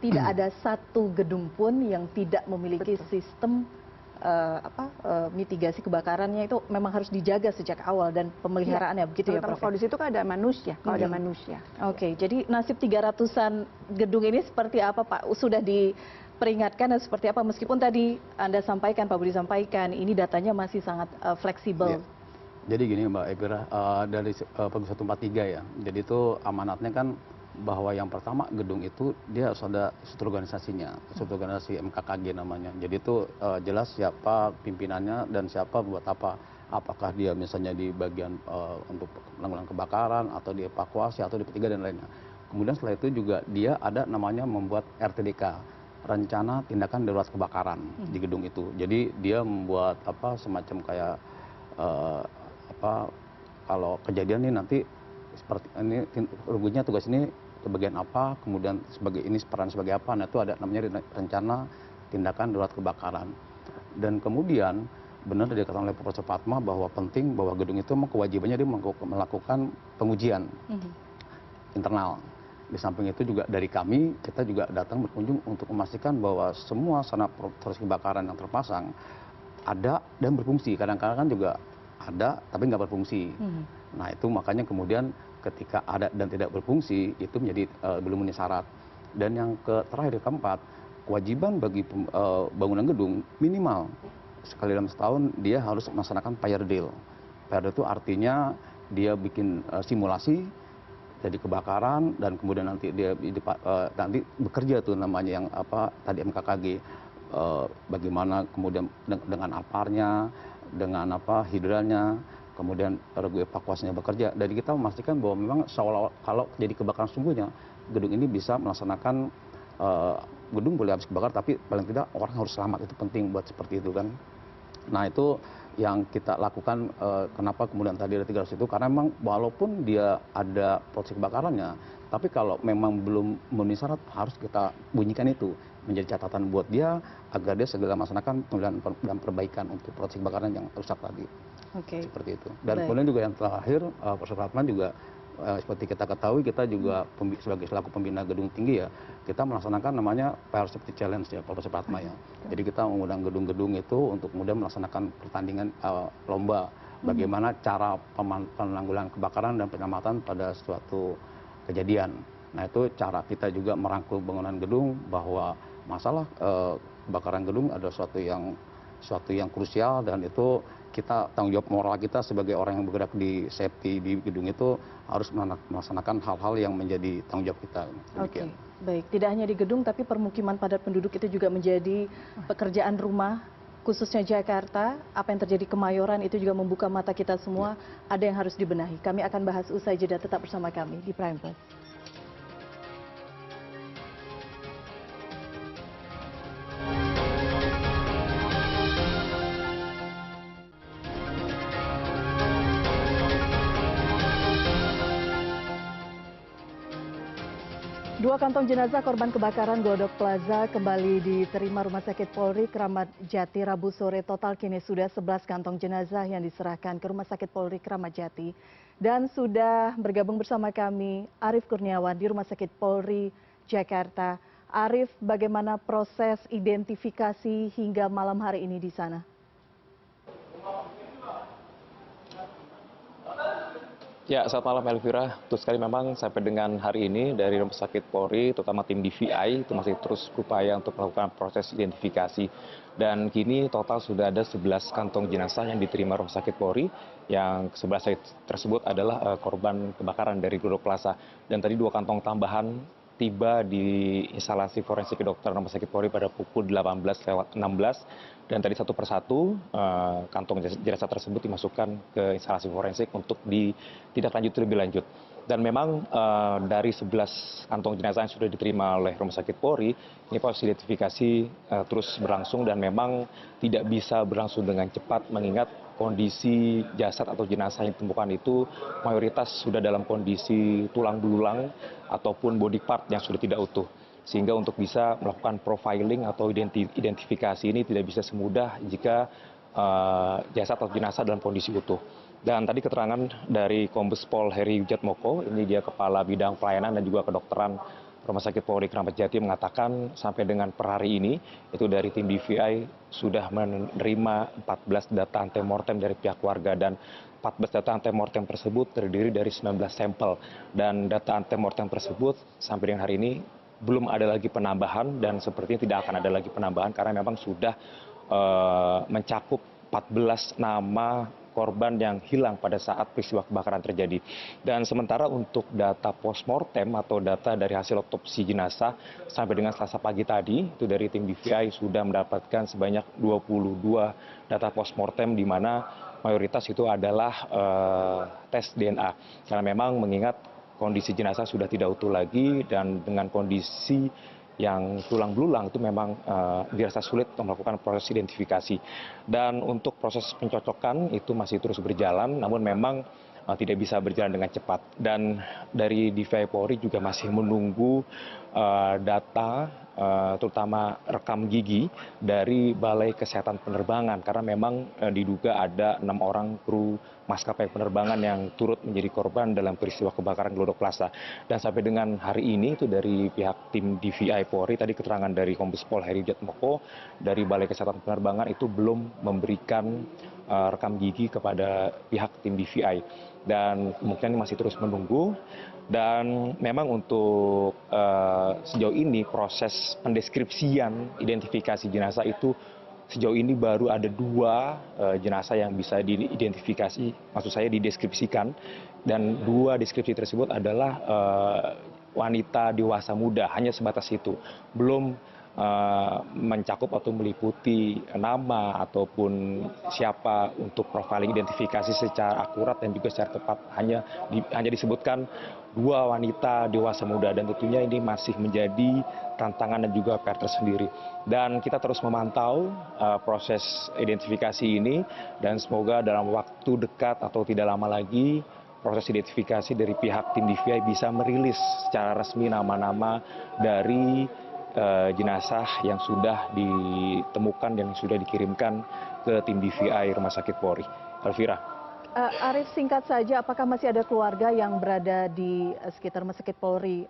tidak ada satu gedung pun yang tidak memiliki sistem mitigasi kebakarannya, itu memang harus dijaga sejak awal dan pemeliharaannya begitu ya Prof? Kalau di situ kan ada manusia, kalau ada manusia. Oke, jadi nasib 300-an gedung ini seperti apa Pak? Sudah diperingatkan dan seperti apa? Meskipun tadi Anda sampaikan, Pak Budi sampaikan, ini datanya masih sangat fleksibel. Jadi gini Mbak Elvira, dari Pergub 143 ya, jadi itu amanatnya kan bahwa yang pertama gedung itu dia harus ada struktur organisasinya, struktur organisasi MKKG namanya. Jadi itu jelas siapa pimpinannya dan siapa buat apa. Apakah dia misalnya di bagian untuk penanggulangan kebakaran atau di evakuasi atau di P3 dan lainnya. Kemudian setelah itu juga dia ada namanya membuat RTDK, rencana tindakan darurat kebakaran di gedung itu. Jadi dia membuat semacam kayak kalau kejadian ini nanti seperti ini ruginya tugas ini ke bagian apa, kemudian sebagai ini peran sebagai apa. Nah itu ada namanya rencana tindakan darurat kebakaran. Dan kemudian benar dikatakan oleh Profesor Fatma bahwa penting bahwa gedung itu memang kewajibannya dia melakukan pengujian internal. Di samping itu juga dari kami kita juga datang berkunjung untuk memastikan bahwa semua sarana proteksi kebakaran yang terpasang ada dan berfungsi. Kadang-kadang kan juga ada tapi nggak berfungsi. Nah itu makanya kemudian ketika ada dan tidak berfungsi itu menjadi belum memenuhi syarat. Dan yang terakhir keempat, kewajiban bagi bangunan gedung minimal sekali dalam setahun dia harus melaksanakan fire drill. Fire drill itu artinya dia bikin simulasi jadi kebakaran dan kemudian nanti dia nanti bekerja tuh namanya yang tadi MKKG, bagaimana kemudian dengan aparnya, dengan hidrannya, kemudian regu evakuasinya bekerja. Dari kita memastikan bahwa memang seolah kalau jadi kebakaran sungguhnya, gedung ini bisa melaksanakan gedung boleh habis kebakar, tapi paling tidak orang harus selamat, itu penting buat seperti itu kan. Nah itu yang kita lakukan, kenapa kemudian tadi ada 300 itu, karena memang walaupun dia ada proteksi kebakarannya, tapi kalau memang belum memenuhi syarat harus kita bunyikan itu menjadi catatan buat dia agar dia segera melaksanakan pemilihan dan perbaikan untuk proteksi kebakaran yang rusak tadi. Seperti itu. Dan kemudian juga yang terakhir, Pak Supratman juga seperti kita ketahui, kita juga sebagai selaku pembina gedung tinggi ya, kita melaksanakan namanya Fire Safety Challenge ya, Pak Supratman ya. Jadi kita mengundang gedung-gedung itu untuk kemudian melaksanakan pertandingan lomba bagaimana cara penanggulangan kebakaran dan penyelamatan pada suatu kejadian. Nah itu cara kita juga merangkul bangunan gedung bahwa masalah kebakaran gedung ada suatu yang krusial, dan itu kita tanggung jawab moral kita sebagai orang yang bergerak di safety di gedung itu harus melaksanakan hal-hal yang menjadi tanggung jawab kita. Oke, baik. Tidak hanya di gedung, tapi permukiman padat penduduk itu juga menjadi pekerjaan rumah, khususnya Jakarta. Apa yang terjadi Kemayoran itu juga membuka mata kita semua. Ada yang harus dibenahi. Kami akan bahas usai jeda. Tetap bersama kami di Prime Plus. Dua kantong jenazah korban kebakaran Glodok Plaza kembali diterima Rumah Sakit Polri Kramat Jati Rabu sore. Total kini sudah 11 kantong jenazah yang diserahkan ke Rumah Sakit Polri Kramat Jati. Dan sudah bergabung bersama kami Arief Kurniawan di Rumah Sakit Polri Jakarta. Arief, bagaimana proses identifikasi hingga malam hari ini di sana? Ya, selamat malam Elvira. Betul sekali, memang sampai dengan hari ini dari Rumah Sakit Polri, terutama tim DVI, itu masih terus berupaya untuk melakukan proses identifikasi. Dan kini total sudah ada 11 kantong jenazah yang diterima Rumah Sakit Polri, yang 11 tersebut adalah korban kebakaran dari Glodok Plaza. Dan tadi 2 kantong tambahan tiba di instalasi forensik kedokteran Rumah Sakit Polri pada pukul 18:16. Dan tadi satu persatu kantong jenazah tersebut dimasukkan ke instalasi forensik untuk ditindaklanjuti lebih lanjut. Dan memang dari 11 kantong jenazah yang sudah diterima oleh Rumah Sakit Polri, ini proses identifikasi terus berlangsung dan memang tidak bisa berlangsung dengan cepat mengingat kondisi jasad atau jenazah yang ditemukan itu mayoritas sudah dalam kondisi tulang belulang ataupun body part yang sudah tidak utuh. Sehingga untuk bisa melakukan profiling atau identifikasi ini tidak bisa semudah jika jasad atau jenazah dalam kondisi utuh. Dan tadi keterangan dari Kombes Pol Heri Wijatmoko, ini dia Kepala Bidang Pelayanan dan juga Kedokteran Rumah Sakit Polri Kramat Jati, mengatakan sampai dengan per hari ini itu dari tim DVI sudah menerima 14 data antemortem dari pihak keluarga, dan 14 data antemortem tersebut terdiri dari 19 sampel. Dan data antemortem tersebut sampai dengan hari ini belum ada lagi penambahan, dan sepertinya tidak akan ada lagi penambahan karena memang sudah mencakup 14 nama korban yang hilang pada saat peristiwa kebakaran terjadi. Dan sementara untuk data postmortem atau data dari hasil otopsi jenazah sampai dengan Selasa pagi tadi, itu dari tim DVI sudah mendapatkan sebanyak 22 data postmortem, di mana mayoritas itu adalah tes DNA. Karena memang mengingat kondisi jenazah sudah tidak utuh lagi, dan dengan kondisi yang tulang belulang itu memang dirasa sulit untuk melakukan proses identifikasi. Dan untuk proses pencocokan itu masih terus berjalan, namun memang tidak bisa berjalan dengan cepat. Dan dari DVI Polri juga masih menunggu data terutama rekam gigi dari Balai Kesehatan Penerbangan, karena memang diduga ada 6 orang kru maskapai penerbangan yang turut menjadi korban dalam peristiwa kebakaran Glodok Plaza. Dan sampai dengan hari ini itu dari pihak tim DVI Polri, tadi keterangan dari Kombes Pol Heri Wijatmoko dari Balai Kesehatan Penerbangan itu belum memberikan rekam gigi kepada pihak tim DVI, dan kemungkinan masih terus menunggu. Dan memang untuk sejauh ini proses pendeskripsian identifikasi jenazah itu sejauh ini baru ada 2 jenazah yang bisa diidentifikasi, maksud saya dideskripsikan, dan 2 deskripsi tersebut adalah wanita dewasa muda, hanya sebatas itu, belum mencakup atau meliputi nama ataupun siapa untuk profiling identifikasi secara akurat dan juga secara tepat. Hanya disebutkan 2 wanita dewasa muda, dan tentunya ini masih menjadi tantangan dan juga PR tersendiri. Dan kita terus memantau proses identifikasi ini, dan semoga dalam waktu dekat atau tidak lama lagi proses identifikasi dari pihak tim DVI bisa merilis secara resmi nama-nama dari jenazah yang sudah ditemukan dan sudah dikirimkan ke tim DVI Rumah Sakit Polri. Elvira. Arif, singkat saja, apakah masih ada keluarga yang berada di sekitar Rumah Sakit Polri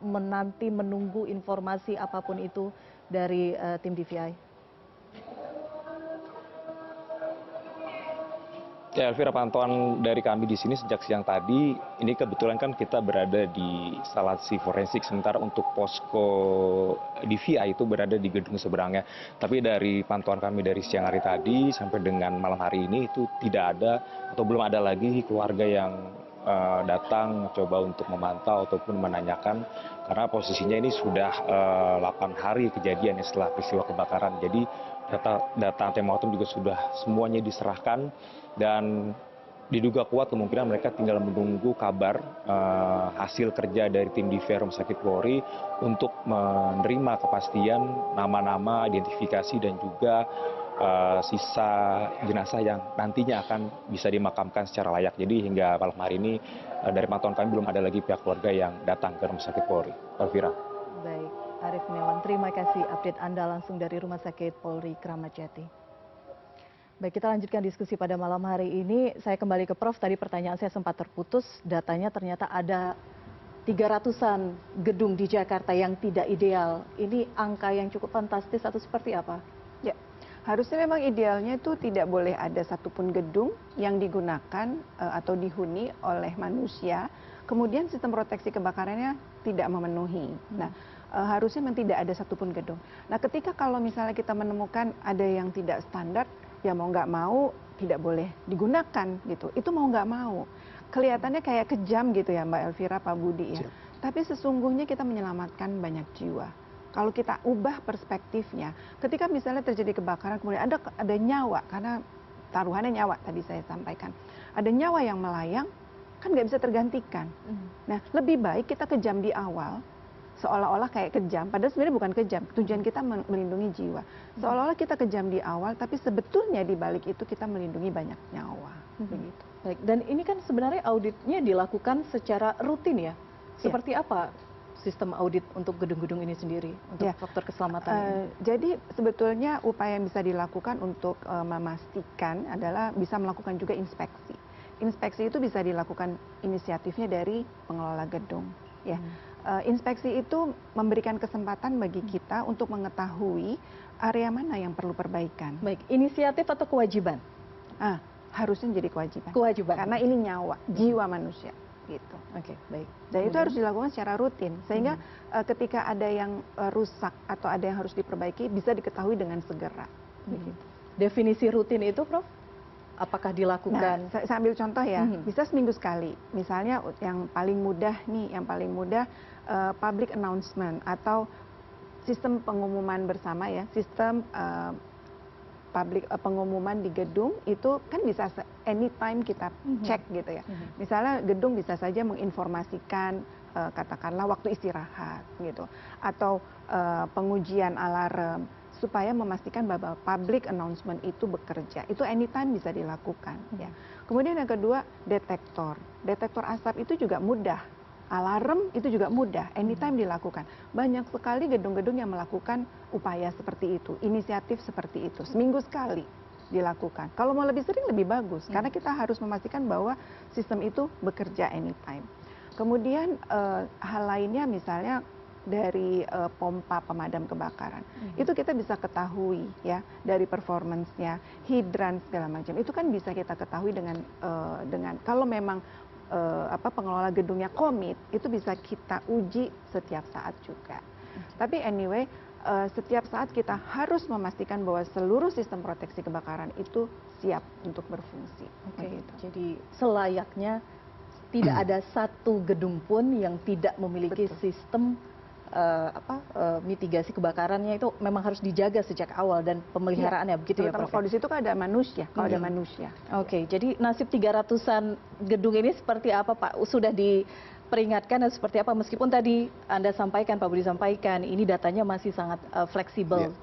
menanti menunggu informasi apapun itu dari tim DVI? Ya, Elvira, pantauan dari kami di sini sejak siang tadi, ini kebetulan kan kita berada di instalasi forensik, sementara untuk posko DVI itu berada di gedung seberangnya. Tapi dari pantauan kami dari siang hari tadi sampai dengan malam hari ini itu tidak ada atau belum ada lagi keluarga yang datang mencoba untuk memantau ataupun menanyakan, karena posisinya ini sudah 8 hari kejadian setelah peristiwa kebakaran. Jadi data antemortem juga sudah semuanya diserahkan, dan diduga kuat kemungkinan mereka tinggal menunggu kabar hasil kerja dari tim DVI Rumah Sakit Polri untuk menerima kepastian nama-nama, identifikasi, dan juga sisa jenazah yang nantinya akan bisa dimakamkan secara layak. Jadi hingga malam hari ini dari pantauan kami belum ada lagi pihak keluarga yang datang ke Rumah Sakit Polri. Elvira. Baik, Arif Kurniawan, terima kasih update Anda langsung dari Rumah Sakit Polri Kramat Jati. Baik, kita lanjutkan diskusi pada malam hari ini. Saya kembali ke Prof. Tadi pertanyaan saya sempat terputus. Datanya ternyata ada 300-an gedung di Jakarta yang tidak ideal. Ini angka yang cukup fantastis atau seperti apa? Ya, harusnya memang idealnya itu tidak boleh ada satupun gedung yang digunakan atau dihuni oleh manusia. Kemudian sistem proteksi kebakarannya tidak memenuhi. Nah, harusnya memang tidak ada satupun gedung. Nah, ketika kalau misalnya kita menemukan ada yang tidak standar, ya mau nggak mau tidak boleh digunakan gitu. Itu mau nggak mau. Kelihatannya kayak kejam gitu ya Mbak Elvira, Pak Budi ya. Tapi sesungguhnya kita menyelamatkan banyak jiwa. Kalau kita ubah perspektifnya, ketika misalnya terjadi kebakaran kemudian ada nyawa, karena taruhannya nyawa tadi saya sampaikan, ada nyawa yang melayang, kan nggak bisa tergantikan. Nah, lebih baik kita kejam di awal, seolah-olah kayak kejam, padahal sebenarnya bukan kejam. Tujuan kita melindungi jiwa. Seolah-olah kita kejam di awal, tapi sebetulnya di balik itu kita melindungi banyak nyawa. Begitu. Baik, dan ini kan sebenarnya auditnya dilakukan secara rutin ya. Seperti apa sistem audit untuk gedung-gedung ini sendiri, untuk faktor keselamatan ini? Jadi sebetulnya upaya yang bisa dilakukan untuk memastikan adalah bisa melakukan juga inspeksi. Inspeksi itu bisa dilakukan inisiatifnya dari pengelola gedung. Ya. Inspeksi itu memberikan kesempatan bagi kita untuk mengetahui area mana yang perlu perbaikan. Baik, inisiatif atau kewajiban? Harusnya menjadi kewajiban. Kewajiban. Karena ini nyawa, jiwa manusia. Gitu. Oke, baik. Dan itu harus dilakukan secara rutin, sehingga ketika ada yang rusak atau ada yang harus diperbaiki bisa diketahui dengan segera. Begitu. Definisi rutin itu, Prof? Apakah dilakukan? Nah, saya ambil contoh ya, bisa seminggu sekali. Misalnya yang paling mudah nih, public announcement atau sistem pengumuman bersama ya, sistem pengumuman di gedung itu kan bisa anytime kita cek gitu ya. Misalnya gedung bisa saja menginformasikan katakanlah waktu istirahat gitu, atau pengujian alarm, supaya memastikan bahwa public announcement itu bekerja. Itu anytime bisa dilakukan. Ya. Kemudian yang kedua, detektor. Detektor asap itu juga mudah. Alarm itu juga mudah, anytime dilakukan. Banyak sekali gedung-gedung yang melakukan upaya seperti itu, inisiatif seperti itu. Seminggu sekali dilakukan. Kalau mau lebih sering lebih bagus, karena kita harus memastikan bahwa sistem itu bekerja anytime. Kemudian hal lainnya misalnya dari pompa pemadam kebakaran. Itu kita bisa ketahui ya dari performance-nya, hidran segala macam. Itu kan bisa kita ketahui dengan kalau memang pengelola gedungnya komit, itu bisa kita uji setiap saat juga. Tapi anyway, setiap saat kita harus memastikan bahwa seluruh sistem proteksi kebakaran itu siap untuk berfungsi. Jadi selayaknya tidak ada satu gedung pun yang tidak memiliki sistem mitigasi kebakarannya. Itu memang harus dijaga sejak awal dan pemeliharaannya, begitu ya Prof? Kalau di situ kan ada manusia, kalau ada manusia. Oke, jadi nasib 300-an gedung ini seperti apa Pak? Sudah peringatkan seperti apa meskipun tadi Anda sampaikan, Pak Budi sampaikan, ini datanya masih sangat fleksibel.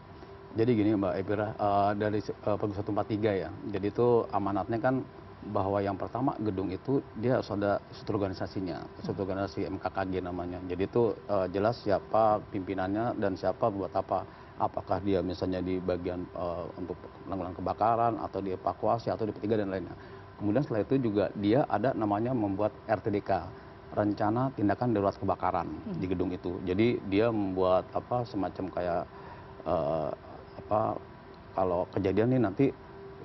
Jadi gini Mbak Evira, dari Pergub 143 ya, jadi itu amanatnya kan bahwa yang pertama gedung itu dia harus ada struktur organisasinya, struktur organisasi MKKG namanya. Jadi itu jelas siapa pimpinannya dan siapa buat apa. Apakah dia misalnya di bagian untuk penanggulangan kebakaran atau di evakuasi atau di P3 dan lainnya. Kemudian setelah itu juga dia ada namanya membuat RTDK, rencana tindakan darurat kebakaran di gedung itu. Jadi dia membuat apa semacam kayak kalau kejadian nih nanti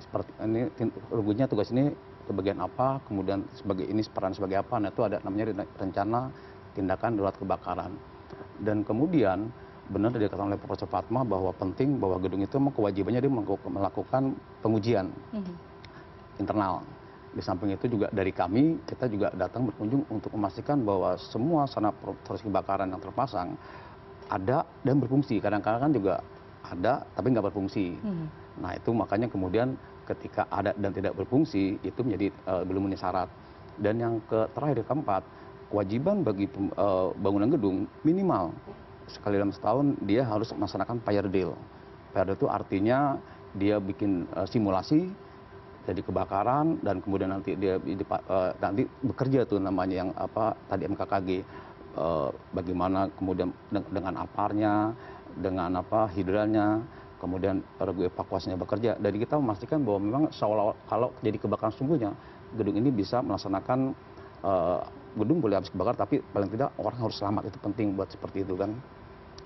seperti ini ruginya tugas ini ke bagian apa, kemudian sebagai ini peran sebagai apa, nah itu ada namanya rencana tindakan darurat kebakaran. Dan kemudian benar dikatakan oleh Profesor Fatma bahwa penting bahwa gedung itu memang kewajibannya dia melakukan pengujian internal. Di samping itu juga dari kami, kita juga datang berkunjung untuk memastikan bahwa semua sarana proteksi kebakaran yang terpasang ada dan berfungsi. Kadang-kadang kan juga ada tapi nggak berfungsi. Nah itu makanya kemudian ketika ada dan tidak berfungsi itu menjadi belum memenuhi syarat. Dan yang terakhir keempat, kewajiban bagi bangunan gedung minimal sekali dalam setahun dia harus melaksanakan fire drill. Fire drill itu artinya dia bikin simulasi jadi kebakaran dan kemudian nanti dia nanti bekerja tuh namanya yang tadi MKKG, bagaimana kemudian dengan aparnya, dengan hidrannya, kemudian regu evakuasinya bekerja. Dari kita memastikan bahwa memang seolah kalau jadi kebakaran sungguhnya gedung ini bisa melaksanakan gedung boleh habis kebakar tapi paling tidak orang harus selamat, itu penting buat seperti itu kan.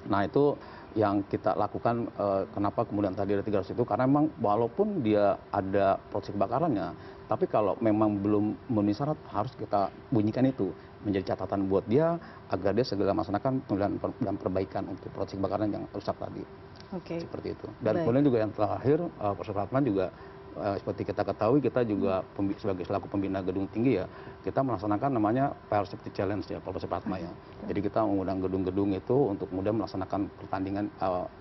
Nah itu yang kita lakukan, kenapa kemudian tadi ada 300 itu, karena memang walaupun dia ada proteksi kebakarannya, tapi kalau memang belum memenuhi syarat harus kita bunyikan itu menjadi catatan buat dia agar dia segera melaksanakan pengelolaan dan perbaikan untuk proteksi kebakaran yang rusak tadi. Seperti itu. Dan kemudian juga yang terakhir, Profesor Fatman juga seperti kita ketahui, kita juga sebagai selaku pembina gedung tinggi ya, kita melaksanakan namanya Fire Safety Challenge ya Profesor Fatma ya. Jadi kita mengundang gedung-gedung itu untuk kemudian melaksanakan pertandingan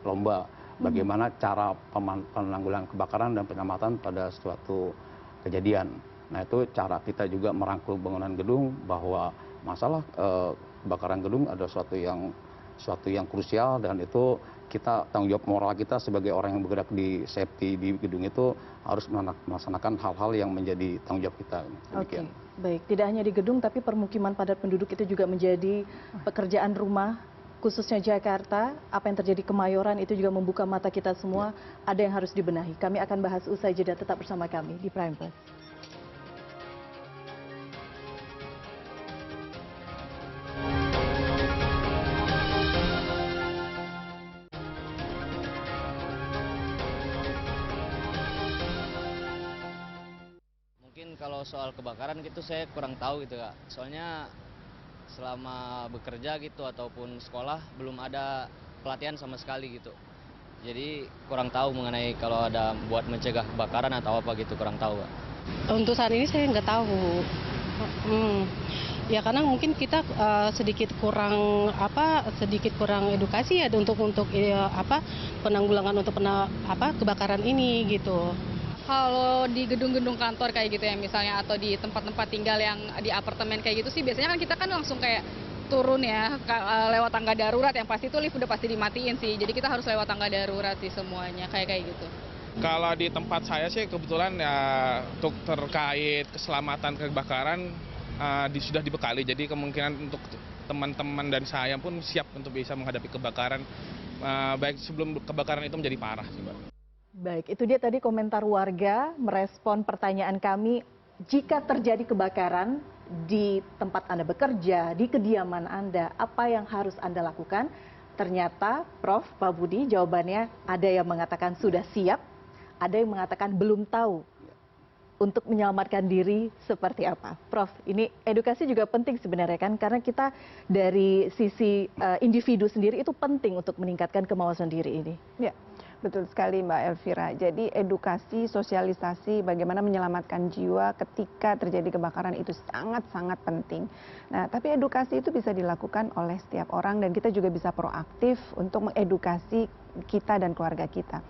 lomba bagaimana cara penanggulangan kebakaran dan penyelamatan pada suatu kejadian. Nah itu cara kita juga merangkul bangunan gedung bahwa masalah kebakaran gedung ada suatu yang krusial, dan itu kita tanggung jawab moral kita sebagai orang yang bergerak di safety di gedung itu harus melaksanakan hal-hal yang menjadi tanggung jawab kita. Oke, baik. Tidak hanya di gedung, tapi permukiman padat penduduk itu juga menjadi pekerjaan rumah, khususnya Jakarta. Apa yang terjadi Kemayoran itu juga membuka mata kita semua. Ada yang harus dibenahi. Kami akan bahas usai jeda. Tetap bersama kami di Prime Plus. Kalau soal kebakaran gitu saya kurang tahu gitu Kak. Soalnya selama bekerja gitu ataupun sekolah belum ada pelatihan sama sekali gitu. Jadi kurang tahu mengenai kalau ada buat mencegah kebakaran atau apa gitu, kurang tahu Kak. Untuk saat ini saya nggak tahu. Ya karena mungkin kita sedikit kurang edukasi ya untuk penanggulangan untuk kebakaran ini gitu. Kalau di gedung-gedung kantor kayak gitu ya misalnya, atau di tempat-tempat tinggal yang di apartemen kayak gitu sih biasanya kan kita kan langsung kayak turun ya lewat tangga darurat, yang pasti tuh lift udah pasti dimatiin sih. Jadi kita harus lewat tangga darurat sih semuanya kayak gitu. Kalau di tempat saya sih kebetulan ya untuk terkait keselamatan kebakaran sudah dibekali. Jadi kemungkinan untuk teman-teman dan saya pun siap untuk bisa menghadapi kebakaran baik sebelum kebakaran itu menjadi parah sih Mbak. Baik, itu dia tadi komentar warga merespon pertanyaan kami. Jika terjadi kebakaran di tempat Anda bekerja, di kediaman Anda, apa yang harus Anda lakukan? Ternyata, Prof, Pak Budi, jawabannya ada yang mengatakan sudah siap, ada yang mengatakan belum tahu untuk menyelamatkan diri seperti apa. Prof, ini edukasi juga penting sebenarnya kan, karena kita dari sisi individu sendiri itu penting untuk meningkatkan kemawasan diri ini. Ya. Betul sekali Mbak Elvira. Jadi edukasi, sosialisasi bagaimana menyelamatkan jiwa ketika terjadi kebakaran itu sangat-sangat penting. Nah, tapi edukasi itu bisa dilakukan oleh setiap orang dan kita juga bisa proaktif untuk mengedukasi kita dan keluarga kita.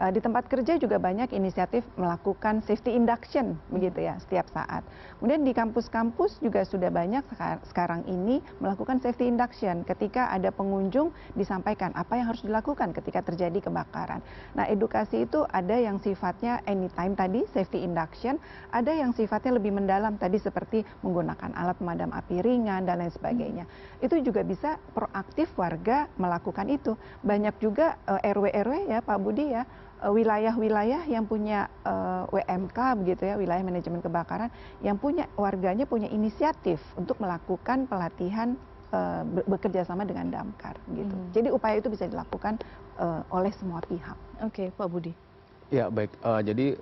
Di tempat kerja juga banyak inisiatif melakukan safety induction begitu ya setiap saat. Kemudian di kampus-kampus juga sudah banyak sekarang ini melakukan safety induction ketika ada pengunjung disampaikan apa yang harus dilakukan ketika terjadi kebakaran. Nah, edukasi itu ada yang sifatnya anytime tadi safety induction, ada yang sifatnya lebih mendalam tadi seperti menggunakan alat pemadam api ringan dan lain sebagainya. Itu juga bisa proaktif warga melakukan itu. Banyak juga RW-RW ya Pak Budi ya, wilayah-wilayah yang punya WMK begitu ya, wilayah manajemen kebakaran, yang warganya punya inisiatif untuk melakukan pelatihan bekerja sama dengan Damkar gitu. Jadi upaya itu bisa dilakukan oleh semua pihak. Oke, Pak Budi. Ya baik, jadi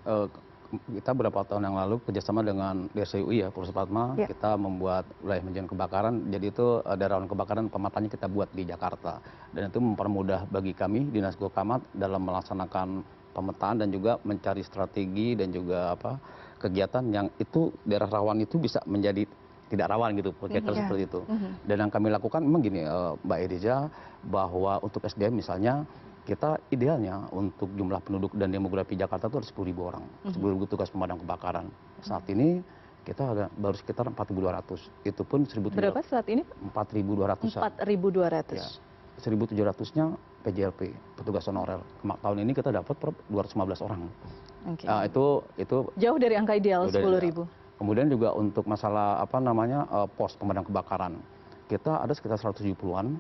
kita beberapa tahun yang lalu kerjasama dengan DSUI ya, Polres Padma, kita membuat wilayah manajemen kebakaran. Jadi itu daerah rawan kebakaran pemetaannya kita buat di Jakarta, dan itu mempermudah bagi kami Dinas Gulkamat dalam melaksanakan pemetaan dan juga mencari strategi dan juga kegiatan yang itu daerah rawan itu bisa menjadi tidak rawan gitu, kira-kira seperti itu. Dan yang kami lakukan memang gini, Mbak Ediza, bahwa untuk SDM misalnya kita idealnya untuk jumlah penduduk dan demografi Jakarta itu ada 10.000 orang, 10.000 tugas pemadam kebakaran. Saat ini kita ada baru sekitar 4.200. Itu pun 1.700. Berapa saat ini? 4.200. 4.200. Ya. 1.700-nya PJLP, petugas honorer. Tahun ini kita dapat 215 orang. Itu jauh dari angka ideal 10.000. Kemudian juga untuk masalah pos pemadam kebakaran, kita ada sekitar 170-an.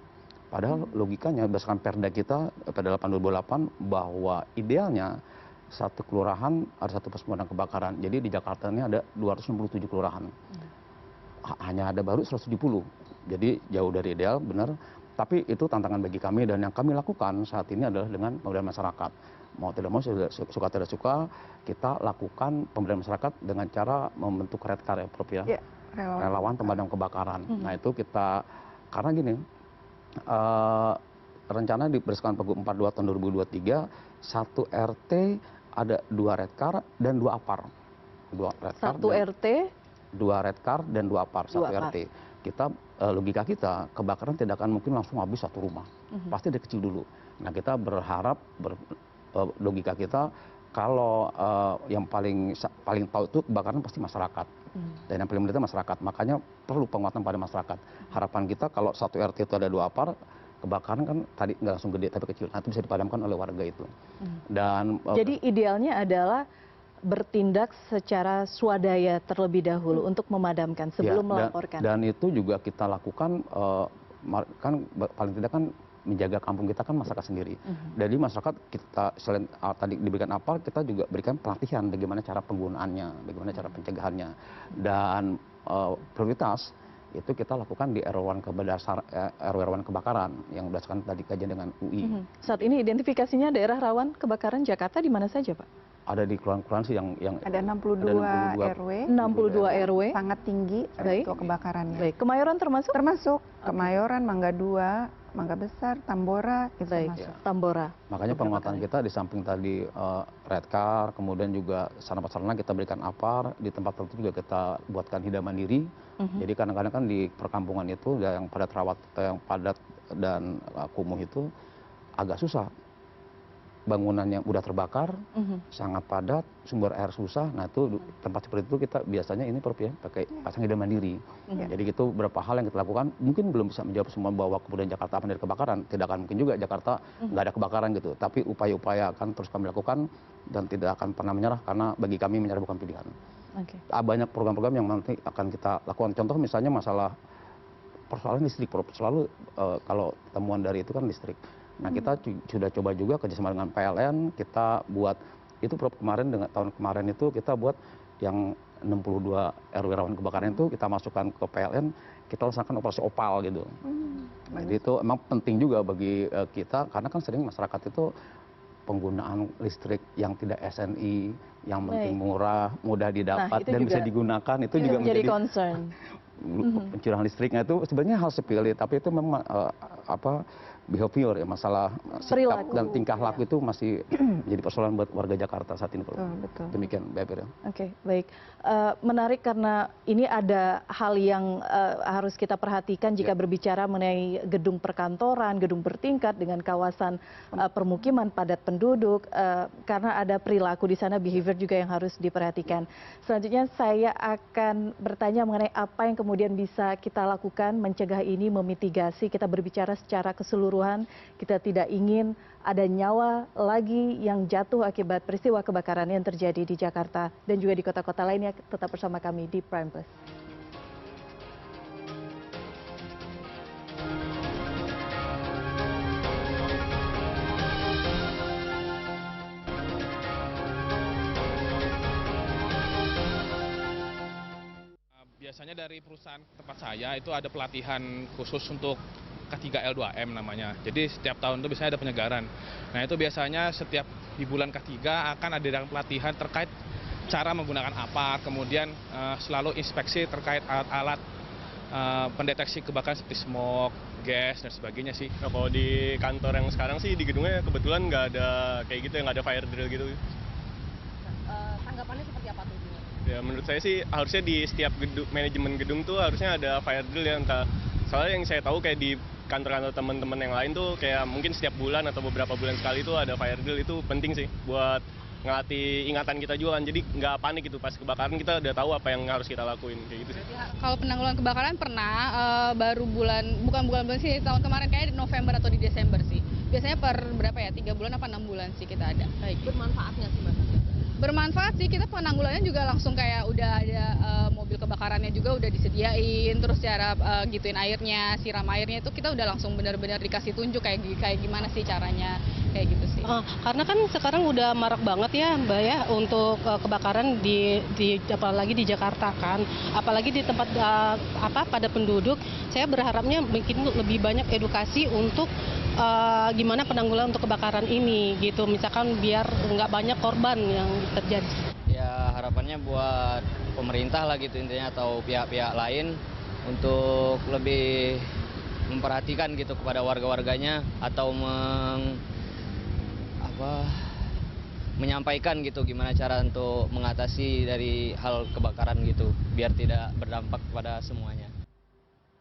Padahal logikanya berdasarkan Perda kita, Perda 8/2008, bahwa idealnya satu kelurahan ada satu pos pemadam kebakaran. Jadi di Jakarta ini ada 267 kelurahan. Hanya ada baru 170. Jadi jauh dari ideal, benar. Tapi itu tantangan bagi kami, dan yang kami lakukan saat ini adalah dengan pemberdayaan masyarakat. Mau tidak mau, suka tidak suka, kita lakukan pemberdayaan masyarakat dengan cara membentuk red car ya, relawan pemadam kebakaran. Nah itu kita, karena gini, rencana berdasarkan Pergub 42 tahun 2023, satu RT ada 2 red car dan 2 APAR. 2 red car. Satu RT, 2 red car dan 2 APAR, satu RT. Kita logika kita, kebakaran tidak akan mungkin langsung habis satu rumah. Pasti dari kecil dulu. Nah, kita berharap logika kita kalau yang paling tahu itu kebakaran pasti masyarakat. Dan yang paling menderita masyarakat, makanya perlu penguatan pada masyarakat. Harapan kita kalau satu RT itu ada 2 APAR, kebakaran kan tadi nggak langsung gede tapi kecil, nanti bisa dipadamkan oleh warga itu. Dan jadi idealnya adalah bertindak secara swadaya terlebih dahulu untuk memadamkan sebelum melaporkan. Dan itu juga kita lakukan, kan paling tidak kan menjaga kampung kita kan masyarakat sendiri. Jadi masyarakat kita selain tadi diberikan apa, kita juga berikan pelatihan bagaimana cara penggunaannya, bagaimana cara pencegahannya. Dan prioritas itu kita lakukan di RW rawan kebakaran yang berdasarkan tadi kajian dengan UI. Saat ini identifikasinya daerah rawan kebakaran Jakarta di mana saja, Pak? Ada di kelurahan-kelurahan sih yang ada 62 RW. 62 RW. Sangat tinggi risiko kebakarannya. Baik, Kemayoran termasuk? Termasuk. Kemayoran, Mangga 2, Mangga Besar, Tambora itu termasuk. Tambora. Makanya penguatan kita di samping tadi red car, kemudian juga sarana-sarana kita berikan APAR, di tempat tertentu juga kita buatkan hidang mandiri. Jadi kadang-kadang kan di perkampungan itu yang padat dan kumuh itu agak susah. Bangunannya udah terbakar, sangat padat, sumber air susah. Nah itu tempat seperti itu kita biasanya ini pakai pasang hidang mandiri. Jadi itu beberapa hal yang kita lakukan. Mungkin belum bisa menjawab semua bahwa kemudian Jakarta aman dari kebakaran. Tidak akan mungkin juga Jakarta nggak ada kebakaran gitu. Tapi upaya-upaya akan terus kami lakukan dan tidak akan pernah menyerah, karena bagi kami menyerah bukan pilihan. Banyak program-program yang nanti akan kita lakukan. Contoh misalnya masalah persoalan listrik, selalu kalau temuan dari itu kan listrik. Nah kita sudah coba juga kerjasama dengan PLN, kita buat itu tahun kemarin itu kita buat yang 62 RW rawan kebakaran itu kita masukkan ke PLN, kita laksanakan operasi opal gitu. Jadi itu emang penting juga bagi kita, karena kan sering masyarakat itu penggunaan listrik yang tidak SNI, yang penting murah, mudah didapat dan bisa digunakan, itu juga menjadi concern. Pencurian listriknya itu sebenarnya hal sepele, tapi itu memang behavior ya, masalah sikap dan tingkah laku itu masih jadi persoalan buat warga Jakarta saat ini. Betul. Demikian, Mbak Elvira. Oke, baik. Menarik karena ini ada hal yang harus kita perhatikan jika berbicara mengenai gedung perkantoran, gedung bertingkat dengan kawasan permukiman padat penduduk, karena ada perilaku di sana, behavior juga yang harus diperhatikan. Selanjutnya saya akan bertanya mengenai apa yang kemudian bisa kita lakukan mencegah ini, memitigasi. Kita berbicara secara keseluruhan. Kita tidak ingin ada nyawa lagi yang jatuh akibat peristiwa kebakaran yang terjadi di Jakarta dan juga di kota-kota lainnya. Tetap bersama kami di Prime Plus. Biasanya dari perusahaan tempat saya itu ada pelatihan khusus untuk K3L2M namanya. Jadi setiap tahun itu biasanya ada penyegaran. Nah itu biasanya setiap di bulan K3 akan ada pelatihan terkait cara menggunakan apar, kemudian selalu inspeksi terkait alat-alat pendeteksi kebakaran seperti smoke, gas, dan sebagainya sih. Nah, kalau di kantor yang sekarang sih di gedungnya kebetulan nggak ada kayak gitu, nggak ada fire drill gitu. Tanggapannya seperti apa tuh? Ya menurut saya sih harusnya di setiap manajemen gedung tuh harusnya ada fire drill ya, entah. Soalnya yang saya tahu kayak di kantor-kantor teman-teman yang lain tuh kayak mungkin setiap bulan atau beberapa bulan sekali tuh ada fire drill. Itu penting sih buat ngelatih ingatan kita juga kan, jadi nggak panik gitu pas kebakaran, kita udah tahu apa yang harus kita lakuin kayak gitu sih. Kalau penanggulangan kebakaran pernah baru bukan bulan sih, tahun kemarin kayak di November atau di Desember sih. Biasanya per berapa ya, 3 bulan apa 6 bulan sih kita ada. Bermanfaat nggak sih Mbak? Bermanfaat sih, kita penanggulannya juga langsung kayak udah ada mobil kebakarannya juga udah disediain, terus cara gituin airnya, siram airnya itu kita udah langsung benar-benar dikasih tunjuk kayak gimana sih caranya, kayak gitu sih. Karena kan sekarang udah marak banget ya Mbak ya untuk kebakaran di apalagi di Jakarta kan, apalagi di tempat pada penduduk. Saya berharapnya mungkin lebih banyak edukasi untuk gimana penanggulangan untuk kebakaran ini gitu, misalkan biar nggak banyak korban yang terjadi. Ya harapannya buat pemerintah lah gitu intinya, atau pihak-pihak lain untuk lebih memperhatikan gitu kepada warga-warganya, atau menyampaikan gitu gimana cara untuk mengatasi dari hal kebakaran gitu biar tidak berdampak pada semuanya.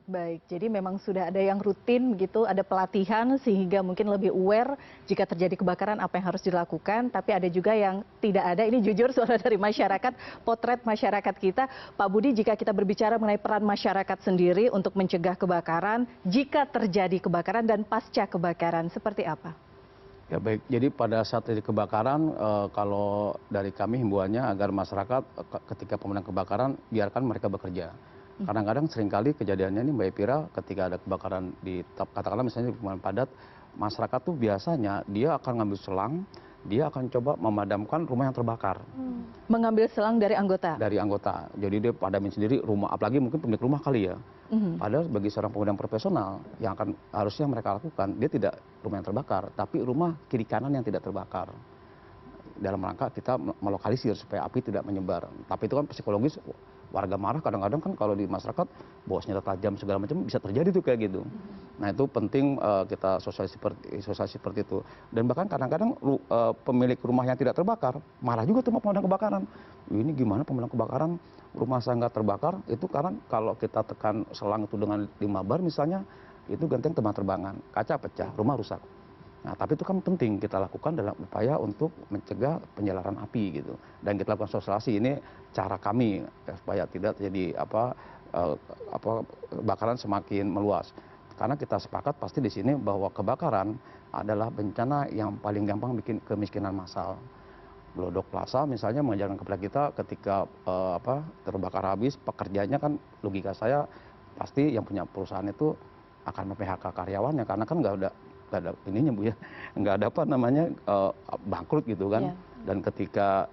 Baik, jadi memang sudah ada yang rutin begitu, ada pelatihan sehingga mungkin lebih aware jika terjadi kebakaran apa yang harus dilakukan, tapi ada juga yang tidak ada. Ini jujur suara dari masyarakat, potret masyarakat kita. Pak Budi, jika kita berbicara mengenai peran masyarakat sendiri untuk mencegah kebakaran, jika terjadi kebakaran dan pasca kebakaran, seperti apa? Ya baik, jadi pada saat terjadi kebakaran, kalau dari kami himbauannya agar masyarakat ketika pemadam kebakaran biarkan mereka bekerja. Kadang-kadang seringkali kejadiannya ini Mbak Elvira, ketika ada kebakaran di katakanlah misalnya di pemukiman padat, masyarakat tuh biasanya dia akan ngambil selang, dia akan coba memadamkan rumah yang terbakar. Mengambil selang dari anggota? Dari anggota. Jadi dia padamin sendiri rumah, apalagi mungkin pemilik rumah kali ya. Padahal bagi seorang pemadam profesional yang akan harusnya mereka lakukan, dia tidak rumah yang terbakar, tapi rumah kiri kanan yang tidak terbakar. Dalam rangka kita melokalisir supaya api tidak menyebar. Tapi itu kan psikologis, warga marah kadang-kadang kan kalau di masyarakat bawa senjata tajam segala macam bisa terjadi tuh kayak gitu. Nah itu penting kita sosialisasi seperti itu. Dan bahkan kadang-kadang pemilik rumah yang tidak terbakar marah juga tuh pemadam kebakaran. Ini gimana pemadam kebakaran rumah saya nggak terbakar? Itu karena kalau kita tekan selang itu dengan 5 bar misalnya, itu genteng terbang-terbangan, kaca pecah, rumah rusak. Nah, tapi itu kan penting kita lakukan dalam upaya untuk mencegah penjalaran api gitu. Dan kita lakukan sosialisasi, ini cara kami supaya tidak terjadi kebakaran semakin meluas. Karena kita sepakat pasti di sini bahwa kebakaran adalah bencana yang paling gampang bikin kemiskinan massal. Glodok Plaza misalnya mengajarkan kepada kita ketika terbakar habis, pekerjaannya kan logika saya pasti yang punya perusahaan itu akan mem-PHK karyawannya karena kan nggak ada ininya Bu ya, nggak ada bangkrut gitu kan. Dan ketika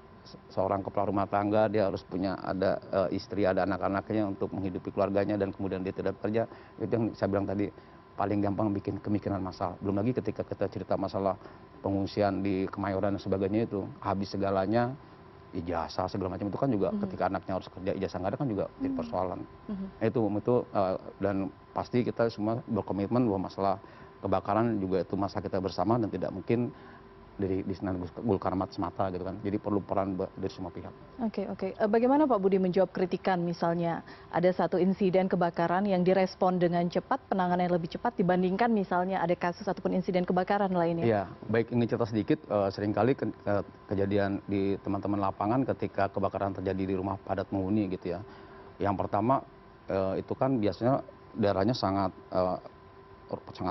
seorang kepala rumah tangga dia harus punya ada istri, ada anak-anaknya untuk menghidupi keluarganya dan kemudian dia tidak bekerja, itu yang saya bilang tadi paling gampang bikin kemiskinan massal. Belum lagi ketika kita cerita masalah pengungsian di Kemayoran dan sebagainya itu habis segalanya, ijazah segala macam itu kan juga ketika anaknya harus kerja ijazah nggak ada kan juga jadi persoalan. Itu dan pasti kita semua berkomitmen bahwa masalah kebakaran juga itu masa kita bersama dan tidak mungkin dari Dinas Gulkarmat semata gitu kan. Jadi perlu peran dari semua pihak. Oke. Bagaimana Pak Budi menjawab kritikan misalnya ada satu insiden kebakaran yang direspon dengan cepat, penanganan yang lebih cepat dibandingkan misalnya ada kasus ataupun insiden kebakaran lainnya? Iya, baik ingin cerita sedikit, seringkali kejadian di teman-teman lapangan ketika kebakaran terjadi di rumah padat penghuni gitu ya. Yang pertama itu kan biasanya daerahnya sangat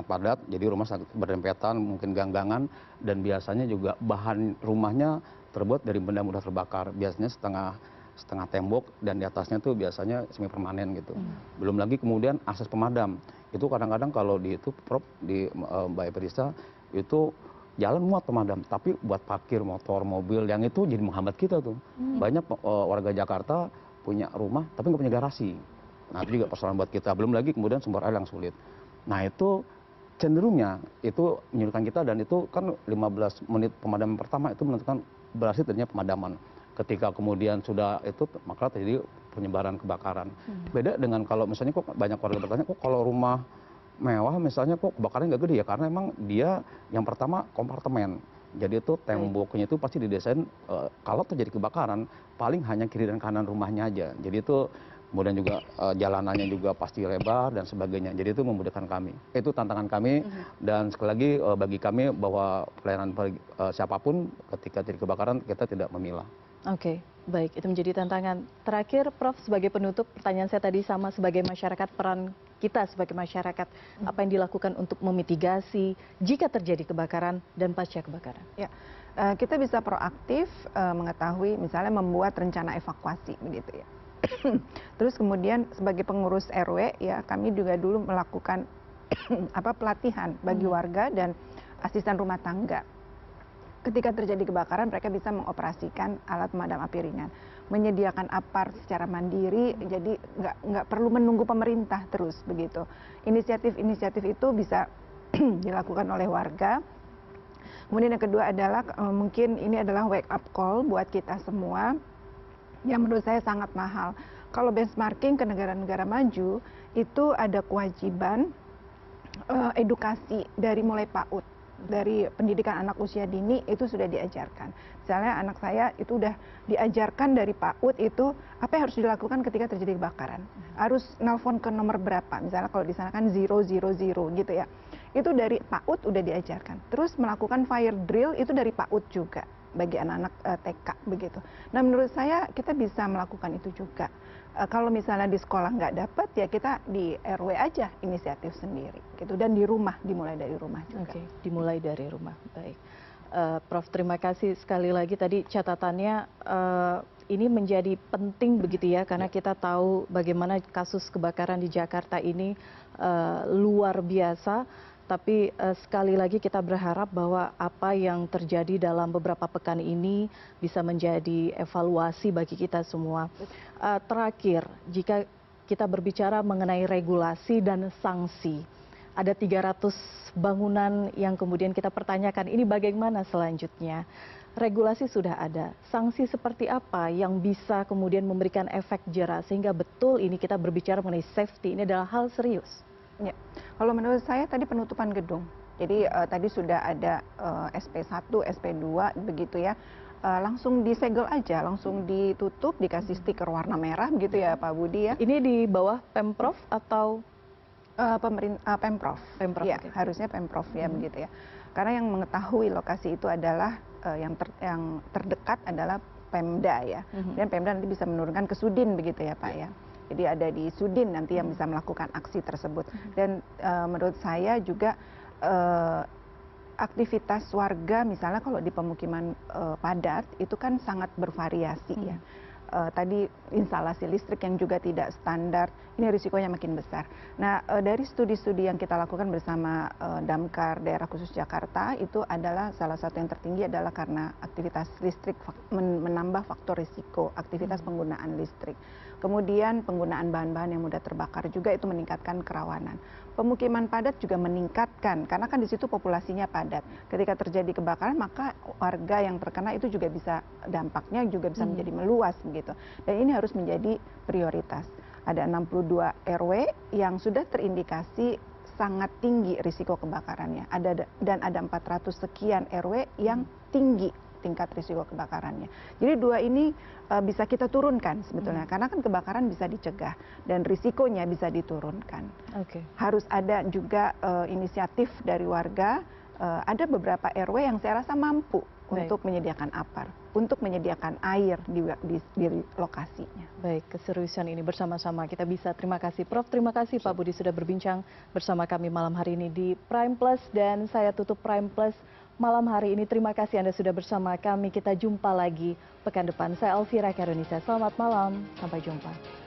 padat, jadi rumah sangat berdempetan, mungkin ganggangan, dan biasanya juga bahan rumahnya terbuat dari benda mudah terbakar, biasanya setengah tembok dan di atasnya tuh biasanya semi permanen gitu. Belum lagi kemudian akses pemadam, itu kadang-kadang kalau di itu Prof di Mbak Evrisa itu jalan muat pemadam, tapi buat parkir motor, mobil yang itu jadi menghambat kita tuh. Banyak warga Jakarta punya rumah tapi nggak punya garasi. Nah itu juga persoalan buat kita. Belum lagi kemudian sumber air yang sulit. Nah itu cenderungnya itu menyulitkan kita dan itu kan 15 menit pemadaman pertama itu menentukan berhasil terjadinya pemadaman. Ketika kemudian sudah itu maka terjadi penyebaran kebakaran. Beda dengan kalau misalnya kok banyak warga bertanya kok kalau rumah mewah misalnya kok kebakarannya nggak gede ya karena memang dia yang pertama kompartemen. Jadi itu temboknya itu pasti didesain kalau terjadi kebakaran paling hanya kiri dan kanan rumahnya aja. Jadi itu kemudian juga jalanannya juga pasti lebar dan sebagainya. Jadi itu memudahkan kami. Itu tantangan kami dan sekali lagi bagi kami bahwa pelayanan siapapun ketika terjadi kebakaran kita tidak memilah. Oke, baik. Itu menjadi tantangan. Terakhir, Prof, sebagai penutup, pertanyaan saya tadi sama sebagai masyarakat, peran kita sebagai masyarakat, apa yang dilakukan untuk memitigasi jika terjadi kebakaran dan pasca kebakaran? Ya, kita bisa proaktif mengetahui, misalnya membuat rencana evakuasi, begitu ya. Terus kemudian sebagai pengurus RW ya kami juga dulu melakukan pelatihan bagi warga dan asisten rumah tangga. Ketika terjadi kebakaran mereka bisa mengoperasikan alat pemadam api ringan, menyediakan apar secara mandiri, jadi nggak perlu menunggu pemerintah terus begitu. Inisiatif-inisiatif itu bisa dilakukan oleh warga. Kemudian yang kedua adalah mungkin ini adalah wake up call buat kita semua yang menurut saya sangat mahal. Kalau benchmarking ke negara-negara maju, itu ada kewajiban edukasi dari mulai PAUD, dari pendidikan anak usia dini itu sudah diajarkan. Misalnya anak saya itu udah diajarkan dari PAUD itu apa yang harus dilakukan ketika terjadi kebakaran. Harus nelpon ke nomor berapa, misalnya kalau di sana kan 000 gitu ya. Itu dari PAUD udah diajarkan. Terus melakukan fire drill itu dari PAUD juga bagi anak-anak TK begitu. Nah menurut saya kita bisa melakukan itu juga. Kalau misalnya di sekolah nggak dapat ya kita di RW aja inisiatif sendiri gitu dan di rumah dimulai dari rumah juga. Oke, dimulai dari rumah. Baik. Prof, terima kasih sekali lagi tadi catatannya ini menjadi penting begitu ya karena kita tahu bagaimana kasus kebakaran di Jakarta ini luar biasa. Tapi sekali lagi kita berharap bahwa apa yang terjadi dalam beberapa pekan ini bisa menjadi evaluasi bagi kita semua. Terakhir, jika kita berbicara mengenai regulasi dan sanksi, ada 300 bangunan yang kemudian kita pertanyakan ini bagaimana selanjutnya. Regulasi sudah ada, sanksi seperti apa yang bisa kemudian memberikan efek jera sehingga betul ini kita berbicara mengenai safety, ini adalah hal serius. Ya, kalau menurut saya tadi penutupan gedung. Jadi tadi sudah ada SP1, SP2 begitu ya. Langsung disegel aja, langsung ditutup, dikasih stiker warna merah begitu ya Pak Budi ya. Ini di bawah Pemprov atau Pemprov? Pemprov. Ya, okay. Harusnya Pemprov ya begitu ya. Karena yang mengetahui lokasi itu adalah yang terdekat adalah Pemda ya. Dan Pemda nanti bisa menurunkan ke Sudin begitu ya Pak ya. Jadi ada di Sudin nanti yang bisa melakukan aksi tersebut. Dan menurut saya juga aktivitas warga misalnya kalau di pemukiman padat itu kan sangat bervariasi ya. Tadi instalasi listrik yang juga tidak standar, ini risikonya makin besar. Nah dari studi-studi yang kita lakukan bersama Damkar Daerah Khusus Jakarta itu adalah salah satu yang tertinggi adalah karena aktivitas listrik menambah faktor risiko aktivitas penggunaan listrik. Kemudian penggunaan bahan-bahan yang mudah terbakar juga itu meningkatkan kerawanan. Pemukiman padat juga meningkatkan karena kan di situ populasinya padat. Ketika terjadi kebakaran maka warga yang terkena itu juga bisa dampaknya juga bisa menjadi meluas begitu. Dan ini harus menjadi prioritas. Ada 62 RW yang sudah terindikasi sangat tinggi risiko kebakarannya. Dan ada 400 sekian RW yang tinggi tingkat risiko kebakarannya. Jadi dua ini bisa kita turunkan sebetulnya, karena kan kebakaran bisa dicegah dan risikonya bisa diturunkan. Harus ada juga inisiatif dari warga. Ada beberapa RW yang saya rasa mampu untuk menyediakan APAR, untuk menyediakan air di lokasinya. Baik, keseriusan ini bersama-sama kita bisa. Terima kasih Prof, terima kasih Pak Budi sudah berbincang bersama kami malam hari ini di Prime Plus, dan saya tutup Prime Plus malam hari ini. Terima kasih Anda sudah bersama kami. Kita jumpa lagi pekan depan. Saya Elvira Karunisa. Selamat malam, sampai jumpa.